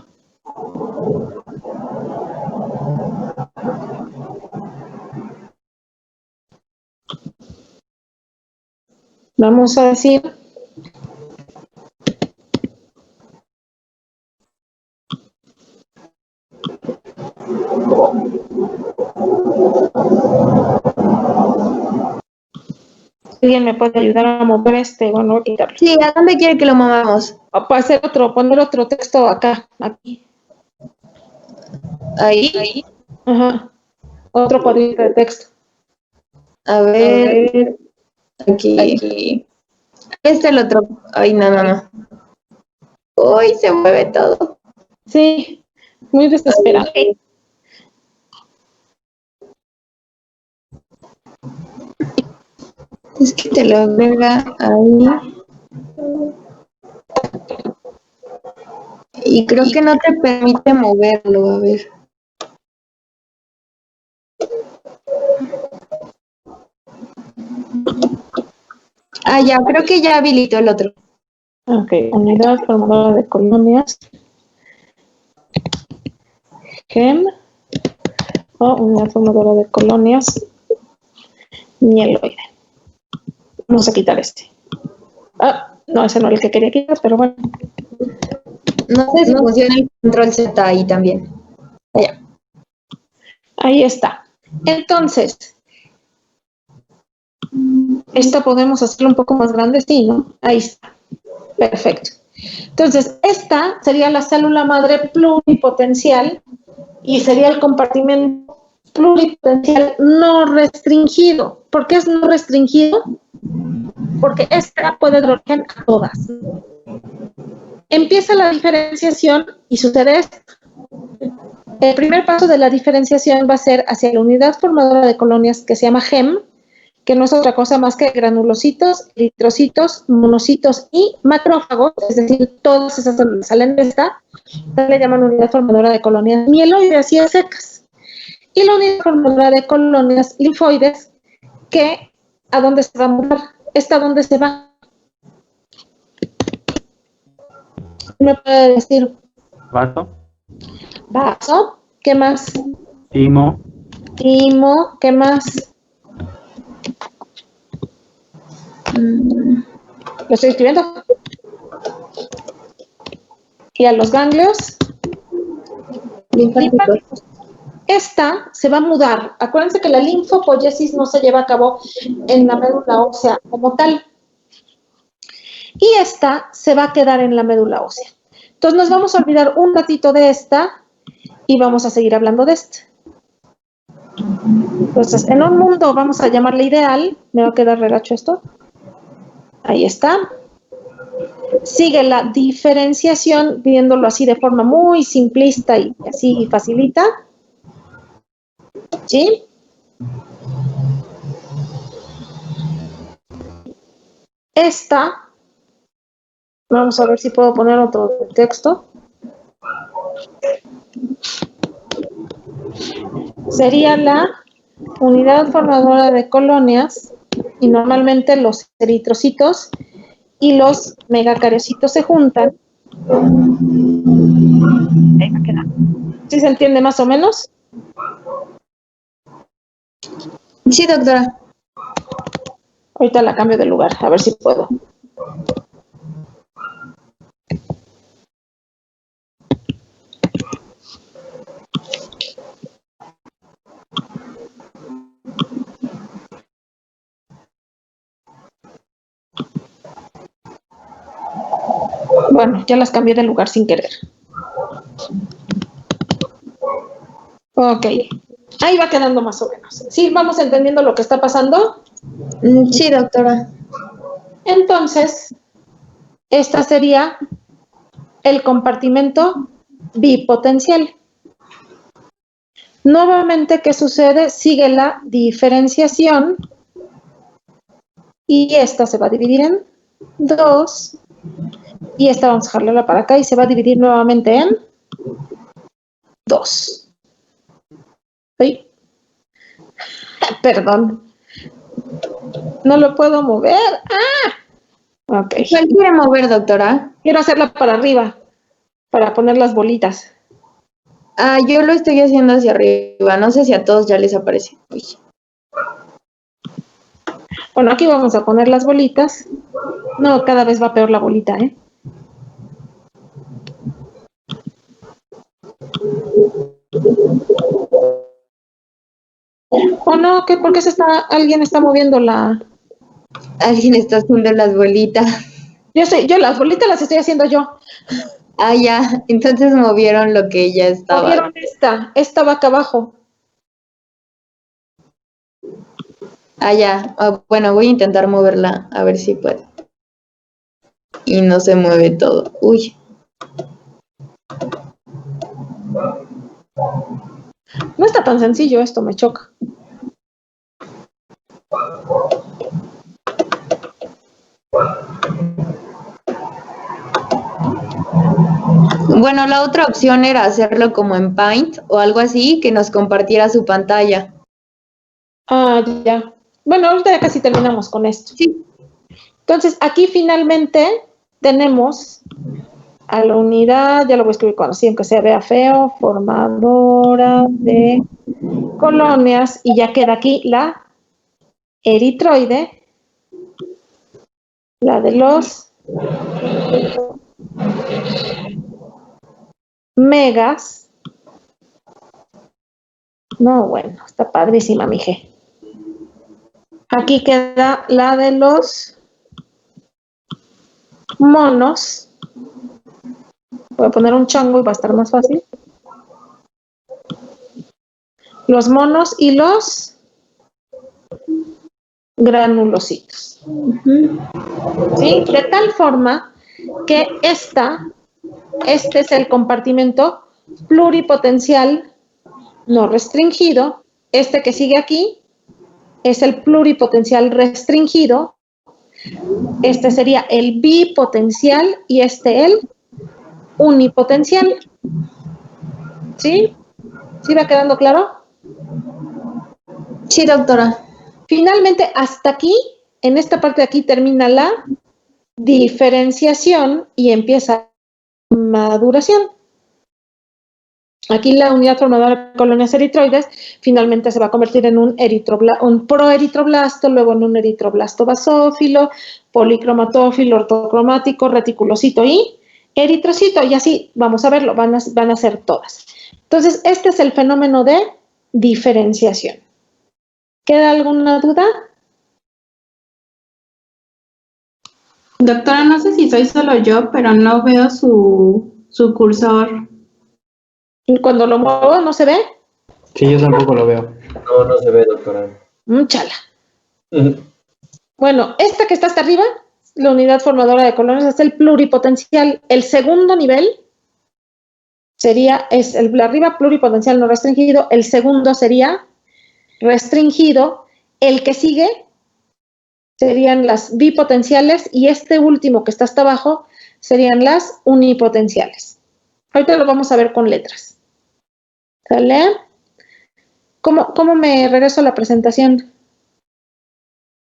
vamos a decir ¿alguien me puede ayudar a mover este? Bueno, voy a quitarlo. Sí, ¿a dónde quiere que lo movamos? Para hacer poner otro texto acá, aquí. Ahí. Ajá. Otro cuadrito de texto. A ver. Aquí. Este es el otro. Ay, no. Uy, se mueve todo. Sí, muy desesperado. Es que te lo agrega ahí. Y creo que no te permite moverlo, a ver. Ya, creo que ya habilitó el otro. Ok, unidad formadora de colonias. GEM o unidad formadora de colonias mieloide. Vamos a quitar este. No, ese no es el que quería quitar, pero bueno. No sé si funciona el control Z ahí también. Allá. Ahí está. Entonces, esta podemos hacerlo un poco más grande, sí, ¿no? Ahí está. Perfecto. Entonces, esta sería la célula madre pluripotencial y sería el compartimento pluripotencial no restringido. ¿Por qué es no restringido? Porque esta puede dar origen a todas. Empieza la diferenciación y sucede esto. El primer paso de la diferenciación va a ser hacia la unidad formadora de colonias que se llama GEM, que no es otra cosa más que granulocitos, eritrocitos, monocitos y macrófagos, es decir, todas esas células salen de esta, le llaman unidad formadora de colonias mieloides y a secas. Y la unidad formadora de colonias linfoides, que ¿a dónde se va a mover? ¿Esta a dónde se va? ¿Me puede decir? Vaso. ¿Qué más? Timo. ¿Qué más? ¿Lo estoy escribiendo? ¿Y a los ganglios? Linfáticos. Esta se va a mudar. Acuérdense que la linfopoiesis no se lleva a cabo en la médula ósea como tal. Y esta se va a quedar en la médula ósea. Entonces nos vamos a olvidar un ratito de esta y vamos a seguir hablando de esta. Entonces, en un mundo, vamos a llamarle ideal, me va a quedar regacho esto. Ahí está. Sigue la diferenciación, viéndolo así de forma muy simplista y así facilita. ¿Sí? Esta, vamos a ver si puedo poner otro texto. Sería la unidad formadora de colonias y normalmente los eritrocitos y los megacariocitos se juntan. ¿Sí se entiende más o menos? Sí, doctora. Ahorita la cambio de lugar, a ver si puedo. Bueno, ya las cambié de lugar sin querer. Ok. Ahí va quedando más o menos. ¿Sí vamos entendiendo lo que está pasando? Sí, doctora. Entonces, esta sería el compartimento bipotencial. Nuevamente, ¿qué sucede? Sigue la diferenciación y esta se va a dividir en 2 y esta vamos a jalarla para acá y se va a dividir nuevamente en 2. Ay. Perdón. No lo puedo mover. ¡Ah! Ok. ¿Cuál quiere mover, doctora? Quiero hacerla para arriba, para poner las bolitas. Yo lo estoy haciendo hacia arriba. No sé si a todos ya les aparece. Uy. Bueno, aquí vamos a poner las bolitas. No, cada vez va peor la bolita, ¿eh? ¿O no? ¿Qué? ¿Por qué alguien está moviendo la...? Alguien está haciendo las bolitas. Yo las bolitas las estoy haciendo yo. Ya. Entonces movieron lo que ya estaba. Movieron esta va acá abajo. Ya. Bueno, voy a intentar moverla a ver si puedo. Y no se mueve todo. Uy. No está tan sencillo esto, me choca. Bueno, la otra opción era hacerlo como en Paint o algo así, que nos compartiera su pantalla. Ya. Bueno, ahorita ya casi terminamos con esto. Sí. Entonces, aquí finalmente tenemos a la unidad, ya lo voy a escribir con así, aunque se vea feo, formadora de colonias, y ya queda aquí la eritroide, la de los megas. No, bueno, está padrísima, mije. Aquí queda la de los monos. Voy a poner un chango y va a estar más fácil. Los monos y los granulocitos. ¿Sí? De tal forma que este es el compartimento pluripotencial no restringido. Este que sigue aquí es el pluripotencial restringido. Este sería el bipotencial y el unipotencial. ¿Sí? ¿Sí va quedando claro? Sí, doctora. Finalmente, hasta aquí, en esta parte de aquí termina la diferenciación y empieza maduración. Aquí la unidad formadora de colonias eritroides finalmente se va a convertir en un proeritroblasto, luego en un eritroblasto basófilo, policromatófilo, ortocromático, reticulocito y eritrocito, y así vamos a verlo, van a ser todas. Entonces, este es el fenómeno de diferenciación. ¿Queda alguna duda? Doctora, no sé si soy solo yo, pero no veo su cursor. Cuando lo muevo, ¿no se ve? Sí, yo tampoco lo veo. No se ve, doctora. Chala. Bueno, esta que está hasta arriba, la unidad formadora de colones, es el pluripotencial. El segundo nivel es el de arriba, pluripotencial no restringido. El segundo sería restringido. El que sigue serían las bipotenciales y este último que está hasta abajo serían las unipotenciales. Ahorita lo vamos a ver con letras. ¿Sale? ¿Cómo me regreso a la presentación?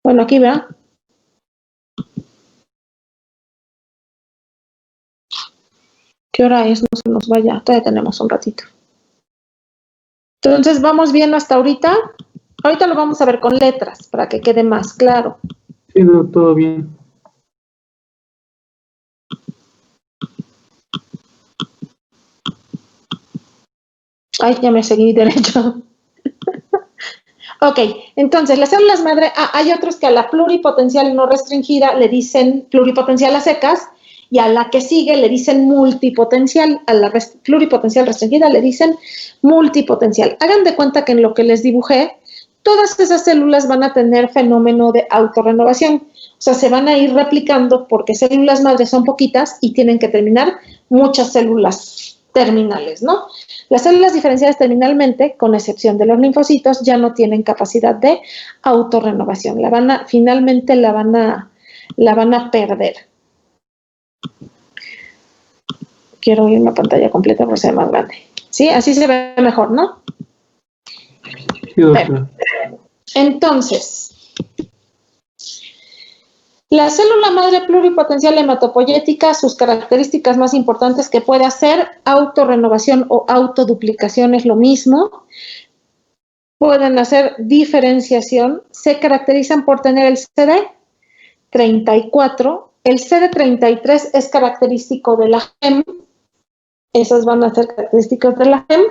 Bueno, aquí va. ¿Qué hora es? No se nos vaya. Todavía tenemos un ratito. Entonces, ¿vamos bien hasta ahorita? Ahorita lo vamos a ver con letras para que quede más claro. Sí, todo bien. Ay, ya me seguí derecho. Ok, entonces las células madre, hay otros que a la pluripotencial no restringida le dicen pluripotencial a secas y a la que sigue le dicen multipotencial, a la pluripotencial restringida le dicen multipotencial. Hagan de cuenta que en lo que les dibujé, todas esas células van a tener fenómeno de autorrenovación, o sea, se van a ir replicando porque células madre son poquitas y tienen que terminar muchas células terminales, ¿no? Las células diferenciadas terminalmente, con excepción de los linfocitos, ya no tienen capacidad de autorrenovación. Finalmente la van a perder. Quiero ir una pantalla completa por ser más grande. ¿Sí? Así se ve mejor, ¿no? Sí, doctora. Entonces, la célula madre pluripotencial hematopoyética, sus características más importantes que puede hacer autorrenovación o autoduplicación es lo mismo. Pueden hacer diferenciación, se caracterizan por tener el CD34. El CD33 es característico de la GEM, esas van a ser características de la GEM.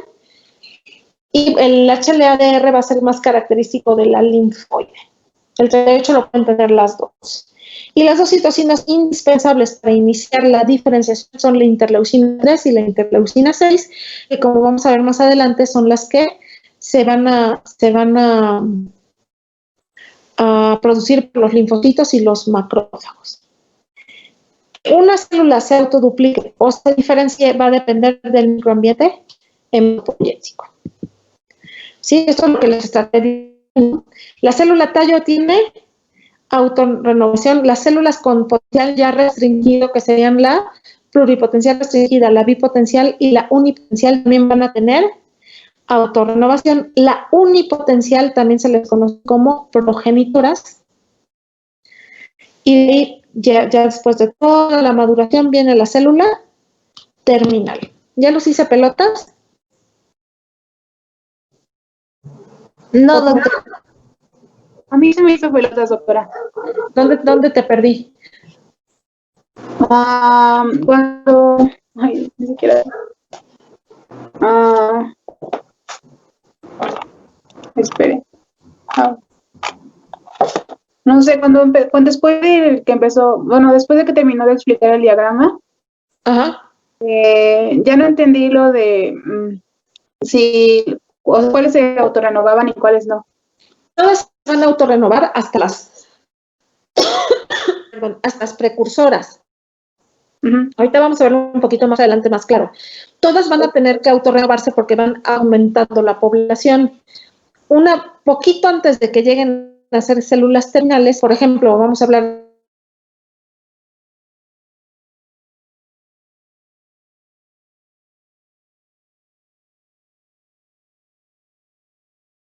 Y el HLA-DR va a ser más característico de la linfoide. El 38 lo pueden tener las dos. Y las dos citocinas indispensables para iniciar la diferenciación son la interleucina 3 y la interleucina 6, que como vamos a ver más adelante son las que se van a producir por los linfocitos y los macrófagos. Una célula se autoduplique o se diferencie va a depender del microambiente hematopoyético. Sí, esto es lo que les está diciendo. La célula tallo tiene autorrenovación. Las células con potencial ya restringido, que serían la pluripotencial restringida, la bipotencial y la unipotencial, también van a tener autorrenovación. La unipotencial también se les conoce como progenitoras. Y ya después de toda la maduración viene la célula terminal. ¿Ya los hice pelotas? No, doctora. A mí se me hizo pelotas, doctora. ¿Dónde te perdí? Cuando... Ay, ni siquiera... espere. No sé, cuando después de que empezó, bueno, después de que terminó de explicar el diagrama, ya no entendí lo de si cuáles se autorrenovaban y cuáles no. Todas van a autorrenovar hasta las precursoras. Ahorita vamos a verlo un poquito más adelante, más claro. Todas van a tener que autorrenovarse porque van aumentando la población. Poquito antes de que lleguen a ser células terminales, por ejemplo, vamos a hablar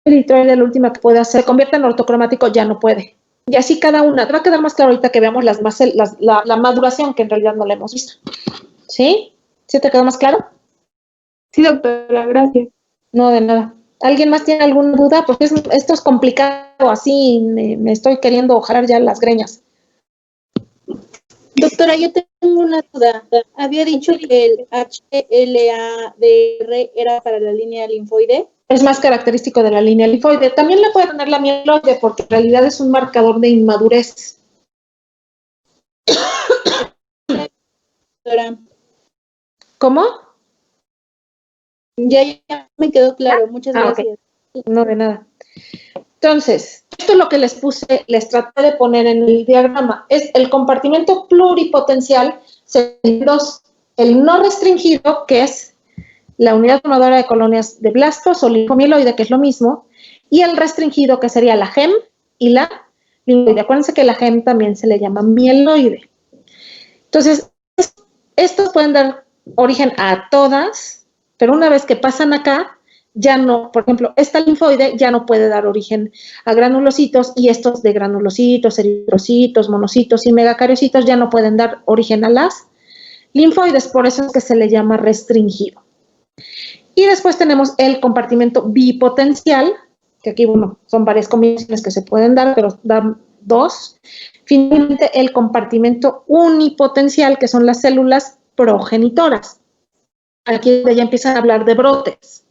la última que puede hacer, convierte en ortocromático, ya no puede. Y así cada una. Te va a quedar más claro ahorita que veamos la maduración, que en realidad no la hemos visto. ¿Sí? ¿Sí te quedó más claro? Sí, doctora, gracias. No, de nada. ¿Alguien más tiene alguna duda? Porque esto es complicado, así me estoy queriendo jalar ya las greñas. Doctora, yo tengo tengo una duda. Había dicho que el HLA-DR era para la línea linfoide. Es más característico de la línea linfoide. También le puede tener la mieloide porque en realidad es un marcador de inmadurez. ¿Cómo? Ya me quedó claro. Muchas gracias. Okay. No, de nada. Entonces, esto es lo que les puse, les traté de poner en el diagrama. Es el compartimento pluripotencial, dos, el no restringido, que es la unidad formadora de colonias de blastos o linfomieloide, que es lo mismo, y el restringido, que sería la GEM y la linfoide. Acuérdense que la GEM también se le llama mieloide. Entonces, estos pueden dar origen a todas, pero una vez que pasan acá, ya no, por ejemplo, esta linfoide ya no puede dar origen a granulocitos y estos de granulocitos, eritrocitos, monocitos y megacariocitos ya no pueden dar origen a las linfoides, por eso es que se le llama restringido. Y después tenemos el compartimento bipotencial, que aquí, bueno, son varias combinaciones que se pueden dar, pero dan dos. Finalmente, el compartimento unipotencial, que son las células progenitoras. Aquí ya empiezan a hablar de brotes.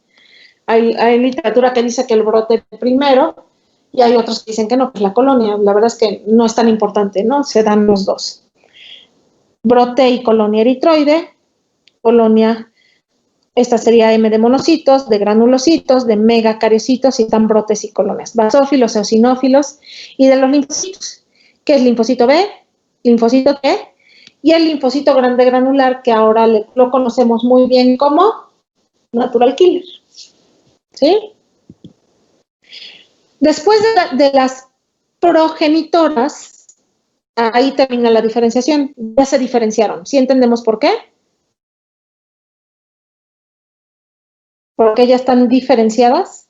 Hay literatura que dice que el brote primero y hay otros que dicen que no, pues la colonia. La verdad es que no es tan importante, ¿no? Se dan los dos. Brote y colonia eritroide. Colonia, esta sería M de monocitos, de granulocitos, de megacariocitos y están brotes y colonias. Basófilos, eosinófilos y de los linfocitos, que es linfocito B, linfocito T y el linfocito grande granular que ahora lo conocemos muy bien como natural killer. ¿Sí? Después de las progenitoras, ahí termina la diferenciación. Ya se diferenciaron. ¿Sí entendemos por qué? Porque ya están diferenciadas.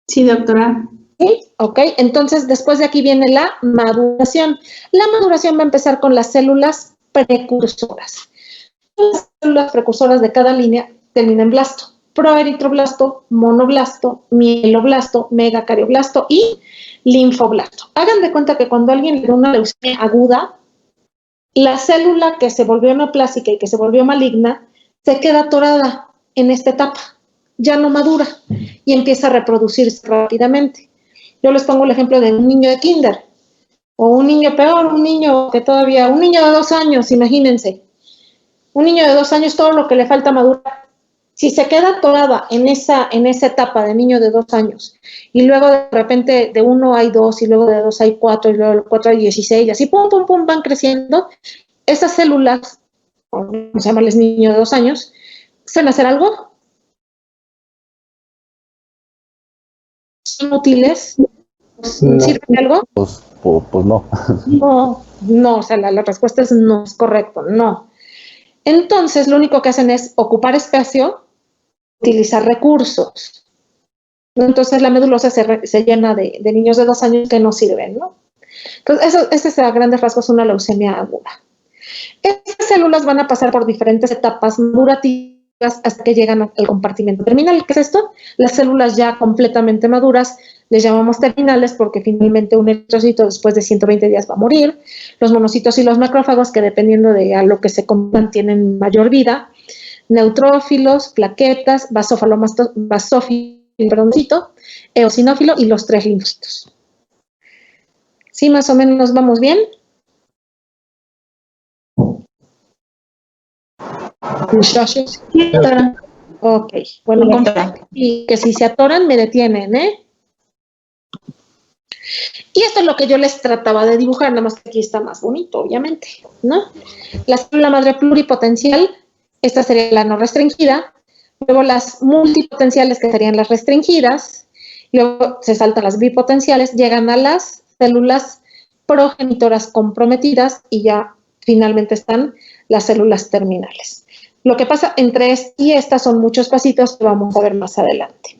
Sí, doctora. ¿Sí? Ok, entonces después de aquí viene la maduración. La maduración va a empezar con las células precursoras. Las células precursoras de cada línea terminan en blasto. Proeritroblasto, monoblasto, mieloblasto, megacardioblasto y linfoblasto. Hagan de cuenta que cuando alguien le da una leucemia aguda, la célula que se volvió neoplásica y que se volvió maligna se queda atorada en esta etapa, ya no madura y empieza a reproducirse rápidamente. Yo les pongo el ejemplo de un niño de kinder o un niño peor, un niño de 2 años, imagínense. Un niño de 2 años, todo lo que le falta madurar. Si se queda atorada en esa etapa de niño de 2 años y luego de repente de 1 hay 2 y luego de 2 hay 4 y luego de 4 hay 16 y así pum, pum, pum van creciendo, esas células, vamos a llamarles niño de 2 años, ¿saben hacer algo? ¿Son útiles? ¿Sirven de algo? Pues no. No, o sea, la respuesta es no, es correcto, no. Entonces, lo único que hacen es ocupar espacio, utilizar recursos. Entonces, la medulosa se llena de niños de 2 años que no sirven, ¿no? Entonces, esa es a grandes rasgos una leucemia aguda. Estas células van a pasar por diferentes etapas madurativas hasta que llegan al compartimento terminal. ¿Qué es esto? Las células ya completamente maduras les llamamos terminales porque finalmente un eritrocito después de 120 días va a morir. Los monocitos y los macrófagos, que dependiendo de a lo que se coman tienen mayor vida. Neutrófilos, plaquetas, eosinófilo y los 3 linfocitos. ¿Sí, más o menos vamos bien? Muchachos, ok, bueno, y que si se atoran me detienen, ¿eh? Y esto es lo que yo les trataba de dibujar, nada más que aquí está más bonito, obviamente, ¿no? La célula madre pluripotencial, esta sería la no restringida, luego las multipotenciales, que serían las restringidas, luego se saltan las bipotenciales, llegan a las células progenitoras comprometidas y ya finalmente están las células terminales. Lo que pasa entre y estas son muchos pasitos que vamos a ver más adelante.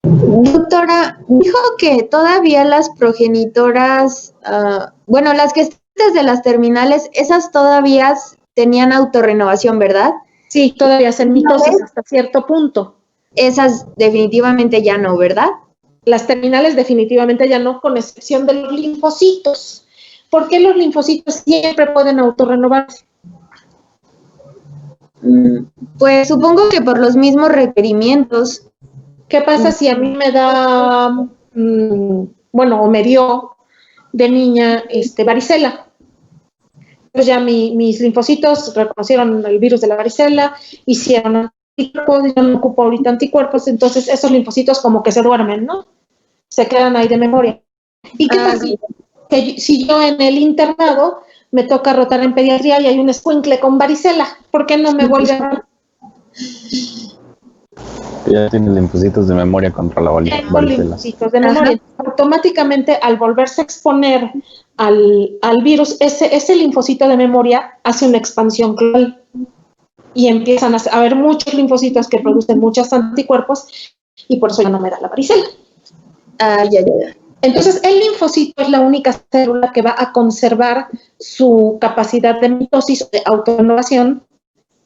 Doctora, dijo que todavía las progenitoras, las que están desde las terminales, esas todavía tenían autorrenovación, ¿verdad? Sí, todavía hacen mitosis hasta cierto punto. Esas definitivamente ya no, ¿verdad? Las terminales definitivamente ya no, con excepción de los linfocitos. ¿Por qué los linfocitos siempre pueden autorrenovarse? Pues supongo que por los mismos requerimientos. ¿Qué pasa si a mí me da, o me dio de niña varicela? Pues ya mis linfocitos reconocieron el virus de la varicela, hicieron anticuerpos, yo no ocupo ahorita anticuerpos, entonces esos linfocitos como que se duermen, ¿no? Se quedan ahí de memoria. ¿Y qué pasa si yo en el internado me toca rotar en pediatría y hay un escuincle con varicela? ¿Por qué no me vuelve a dar? Ya tiene linfocitos de memoria contra la varicela. Linfocitos de memoria. Automáticamente, al volverse a exponer al virus, ese linfocito de memoria hace una expansión clonal y empiezan a haber muchos linfocitos que producen muchos anticuerpos y por eso ya no me da la varicela. Ya. Entonces, el linfocito es la única célula que va a conservar su capacidad de mitosis o de autorrenovación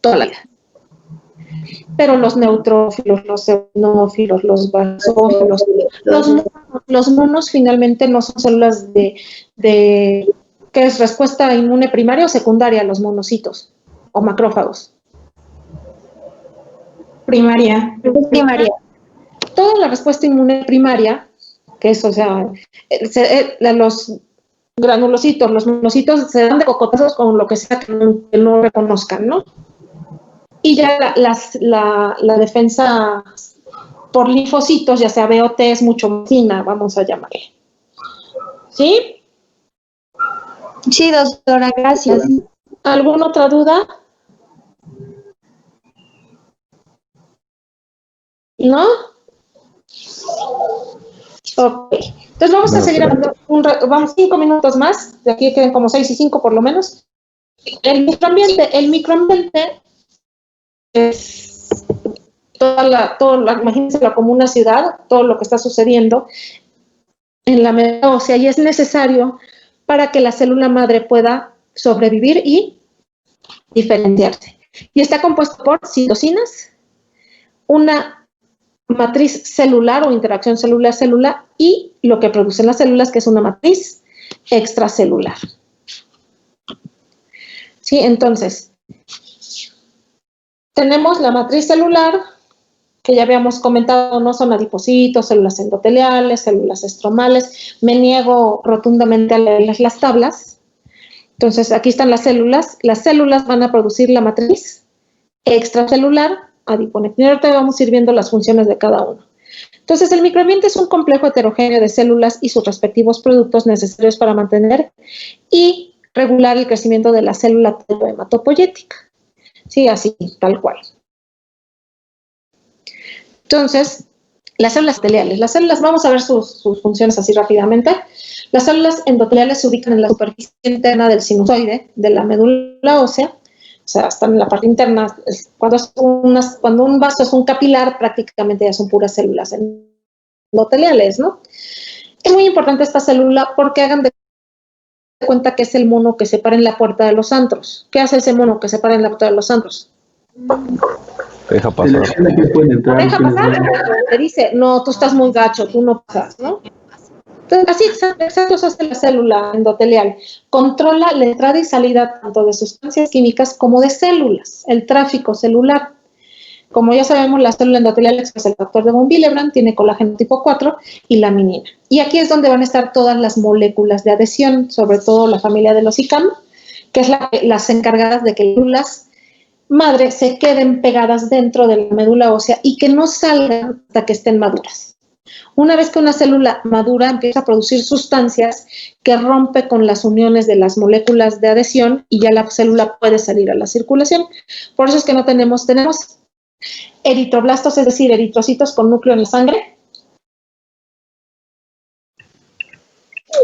toda la vida. Pero los neutrófilos, los eosinófilos, los basófilos, los monos finalmente no son células ¿qué es? ¿Respuesta inmune primaria o secundaria? Los monocitos o macrófagos. Primaria. Toda la respuesta inmune primaria, que es, los granulocitos, los monocitos se dan de cocotazos con lo que sea que no reconozcan, ¿no? Y ya la defensa por linfocitos, ya sea BOT, es mucho más fina, vamos a llamarle. ¿Sí? Sí, doctora, gracias. ¿Alguna otra duda? ¿No? Ok. Entonces vamos a seguir hablando, vamos 5 minutos más, de aquí queden como 6 y 5 por lo menos. El microambiente es imagínenselo como una ciudad, todo lo que está sucediendo en la médula ósea y es necesario para que la célula madre pueda sobrevivir y diferenciarse. Y está compuesto por citocinas, una matriz celular o interacción célula-célula y lo que producen las células, que es una matriz extracelular. ¿Sí? Entonces, tenemos la matriz celular, que ya habíamos comentado, no son adipocitos, células endoteliales, células estromales. Me niego rotundamente a leerles las tablas. Entonces, aquí están las células. Las células van a producir la matriz extracelular, adiponectina. Ahorita vamos a ir viendo las funciones de cada uno. Entonces, el microambiente es un complejo heterogéneo de células y sus respectivos productos necesarios para mantener y regular el crecimiento de la célula hematopoyética. Sí, así, tal cual. Entonces, las células endoteliales. Las células, vamos a ver sus funciones así rápidamente. Las células endoteliales se ubican en la superficie interna del sinusoide de la médula ósea, o sea, están en la parte interna. Cuando un vaso es un capilar, prácticamente ya son puras células endoteliales, ¿no? Es muy importante esta célula porque hagan de cuenta que es el mono que se para en la puerta de los antros. ¿Qué hace ese mono que se para en la puerta de los antros? Deja pasar. Deja pasar. Te dice, no, tú estás muy gacho, tú no pasas, ¿no? Entonces, así exacto se hace la célula endotelial. Controla la entrada y salida tanto de sustancias químicas como de células, el tráfico celular. Como ya sabemos, la célula endotelial expresa el factor de von Willebrand, tiene colágeno tipo 4 y laminina. Y aquí es donde van a estar todas las moléculas de adhesión, sobre todo la familia de los ICAM, que es las encargadas de que las células madre se queden pegadas dentro de la médula ósea y que no salgan hasta que estén maduras. Una vez que una célula madura empieza a producir sustancias que rompe con las uniones de las moléculas de adhesión y ya la célula puede salir a la circulación. Por eso es que no tenemos eritroblastos, es decir, eritrocitos con núcleo en la sangre.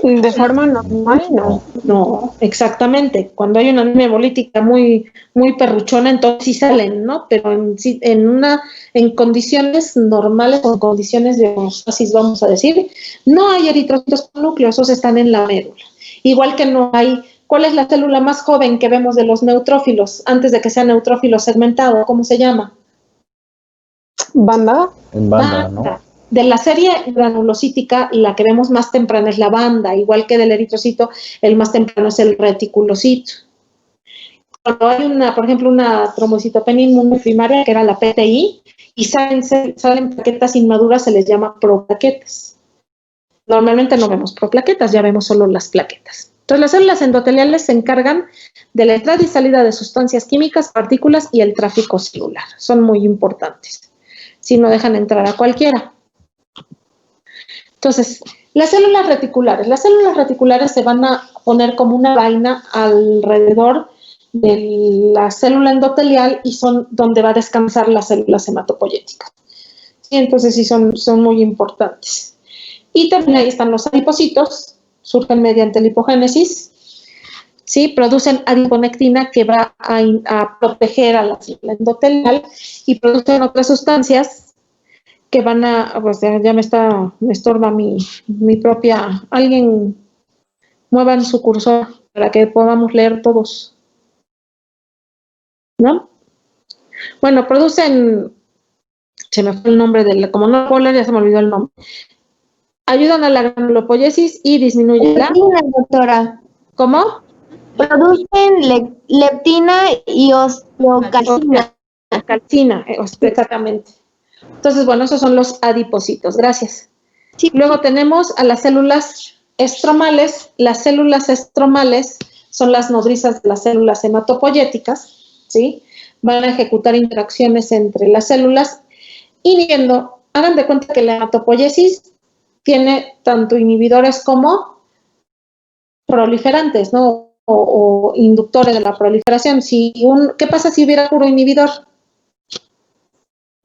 De forma normal, no. No, exactamente. Cuando hay una anemia hemolítica muy perruchona, entonces sí salen, ¿no? Pero en condiciones normales o en condiciones de homeostasis, vamos a decir, no hay eritrocitos con núcleo, esos están en la médula. Igual que no hay, ¿cuál es la célula más joven que vemos de los neutrófilos antes de que sea neutrófilo segmentado? ¿Cómo se llama? ¿Banda? En banda, ¿no? De la serie granulocítica, la que vemos más temprana es la banda, igual que del eritrocito, el más temprano es el reticulocito. Cuando hay por ejemplo, una trombocitopenia inmune primaria, que era la PTI, y salen plaquetas inmaduras, se les llama proplaquetas. Normalmente no vemos proplaquetas, ya vemos solo las plaquetas. Entonces, las células endoteliales se encargan de la entrada y salida de sustancias químicas, partículas y el tráfico celular. Son muy importantes. Si no dejan entrar a cualquiera. Entonces, las células reticulares se van a poner como una vaina alrededor de la célula endotelial y son donde va a descansar las células hematopoyéticas. ¿Sí? Entonces, sí, son muy importantes. Y también ahí están los adipocitos, surgen mediante lipogénesis, ¿sí? Producen adiponectina que va a proteger a la célula endotelial y producen otras sustancias que van a, pues ya me estorba mi propia, alguien muevan su cursor para que podamos leer todos, ¿no? Bueno, producen, se me fue el nombre como no puedo leer, ya se me olvidó el nombre. Ayudan a la granulopoiesis y disminuyen la... doctora. ¿Cómo? Producen leptina y osteocalcina. Calcina, exactamente. Entonces, bueno, esos son los adipocitos. Gracias. Sí. Luego tenemos a las células estromales. Las células estromales son las nodrizas de las células hematopoyéticas, ¿sí? Van a ejecutar interacciones entre las células, inhibiendo. Hagan de cuenta que la hematopoiesis tiene tanto inhibidores como proliferantes, ¿no? O inductores de la proliferación. ¿Qué pasa si hubiera puro inhibidor?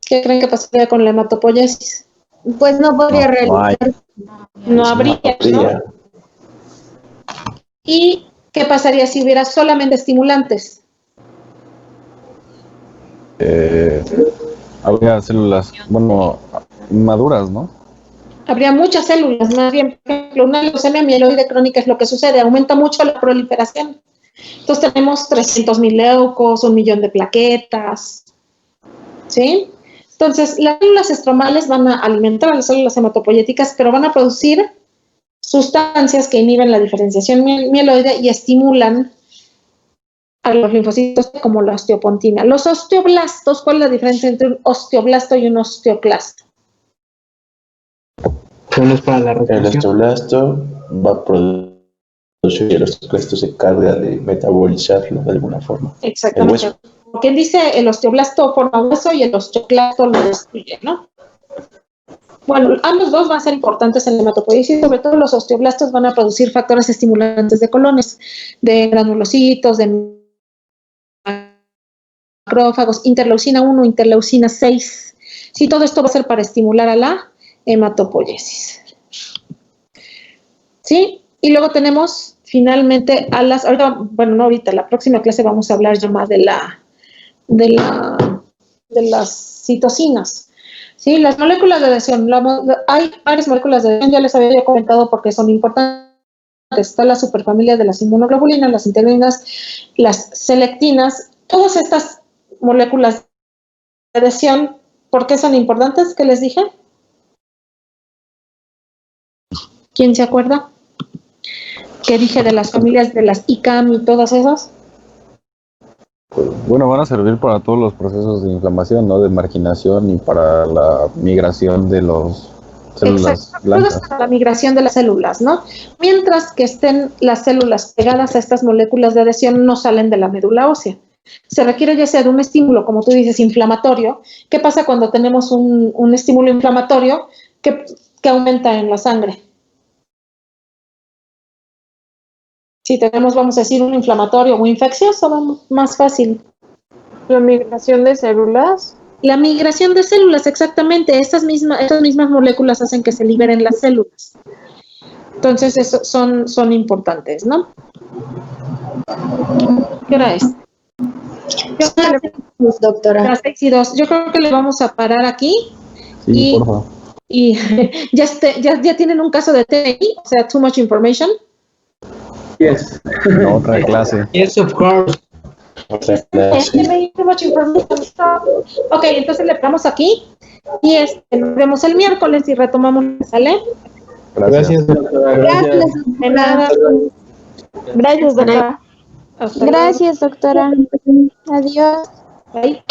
¿Qué creen que pasaría con la hematopoiesis? Pues no podría realizar. No habría, ¿no? ¿Y qué pasaría si hubiera solamente estimulantes? Habría células, maduras, ¿no? Habría muchas células, más bien, por ejemplo, una leucemia mieloide crónica es lo que sucede, aumenta mucho la proliferación. Entonces tenemos 300,000 leucos, 1,000,000 de plaquetas, ¿sí? Entonces, las células estromales van a alimentar a las células hematopoyéticas, pero van a producir sustancias que inhiben la diferenciación mieloide y estimulan a los linfocitos como la osteopontina. Los osteoblastos, ¿cuál es la diferencia entre un osteoblasto y un osteoclasto? Solo es para la retención. El osteoblasto va a producir y el osteoclasto se encarga de metabolizarlo de alguna forma. Exactamente. Porque dice el osteoblasto forma hueso y el osteoclasto lo destruye, ¿no? Bueno, ambos dos van a ser importantes en la hematopoiesis, sobre todo los osteoblastos van a producir factores estimulantes de colones, de granulocitos, de macrófagos, interleucina 1, interleucina 6. Sí, todo esto va a ser para estimular a la hematopoiesis. ¿Sí? Y luego tenemos finalmente a las, la próxima clase vamos a hablar ya más de las citocinas. ¿Sí? Las moléculas de adhesión, hay varias moléculas de adhesión, ya les había comentado porque son importantes. Está la superfamilia de las inmunoglobulinas, las integrinas, las selectinas, todas estas moléculas de adhesión, ¿por qué son importantes? ¿Qué les dije? ¿Quién se acuerda? ¿Qué dije de las familias de las ICAM y todas esas? Bueno, van a servir para todos los procesos de inflamación, ¿no? De marginación y para la migración de las células blancas. Para la migración de las células, ¿no? Mientras que estén las células pegadas a estas moléculas de adhesión, no salen de la médula ósea. Se requiere ya sea de un estímulo, como tú dices, inflamatorio. ¿Qué pasa cuando tenemos un estímulo inflamatorio que aumenta en la sangre? Si tenemos, vamos a decir, un inflamatorio o infeccioso, vamos, más fácil. La migración de células. La migración de células, exactamente. Estas mismas moléculas hacen que se liberen las células. Entonces, eso son importantes, ¿no? ¿Qué hora es? Doctora. Las 6:02. Yo creo que le vamos a parar aquí. Sí, por favor. Y ya tienen un caso de TI, o sea, too much information. Yes. Otra clase. Yes, of course. Ok, entonces le damos aquí y nos vemos el miércoles y retomamos, ¿sale? Gracias, doctora. Gracias, De nada. Gracias, doctora. Hasta luego. Gracias, doctora. Adiós. Bye.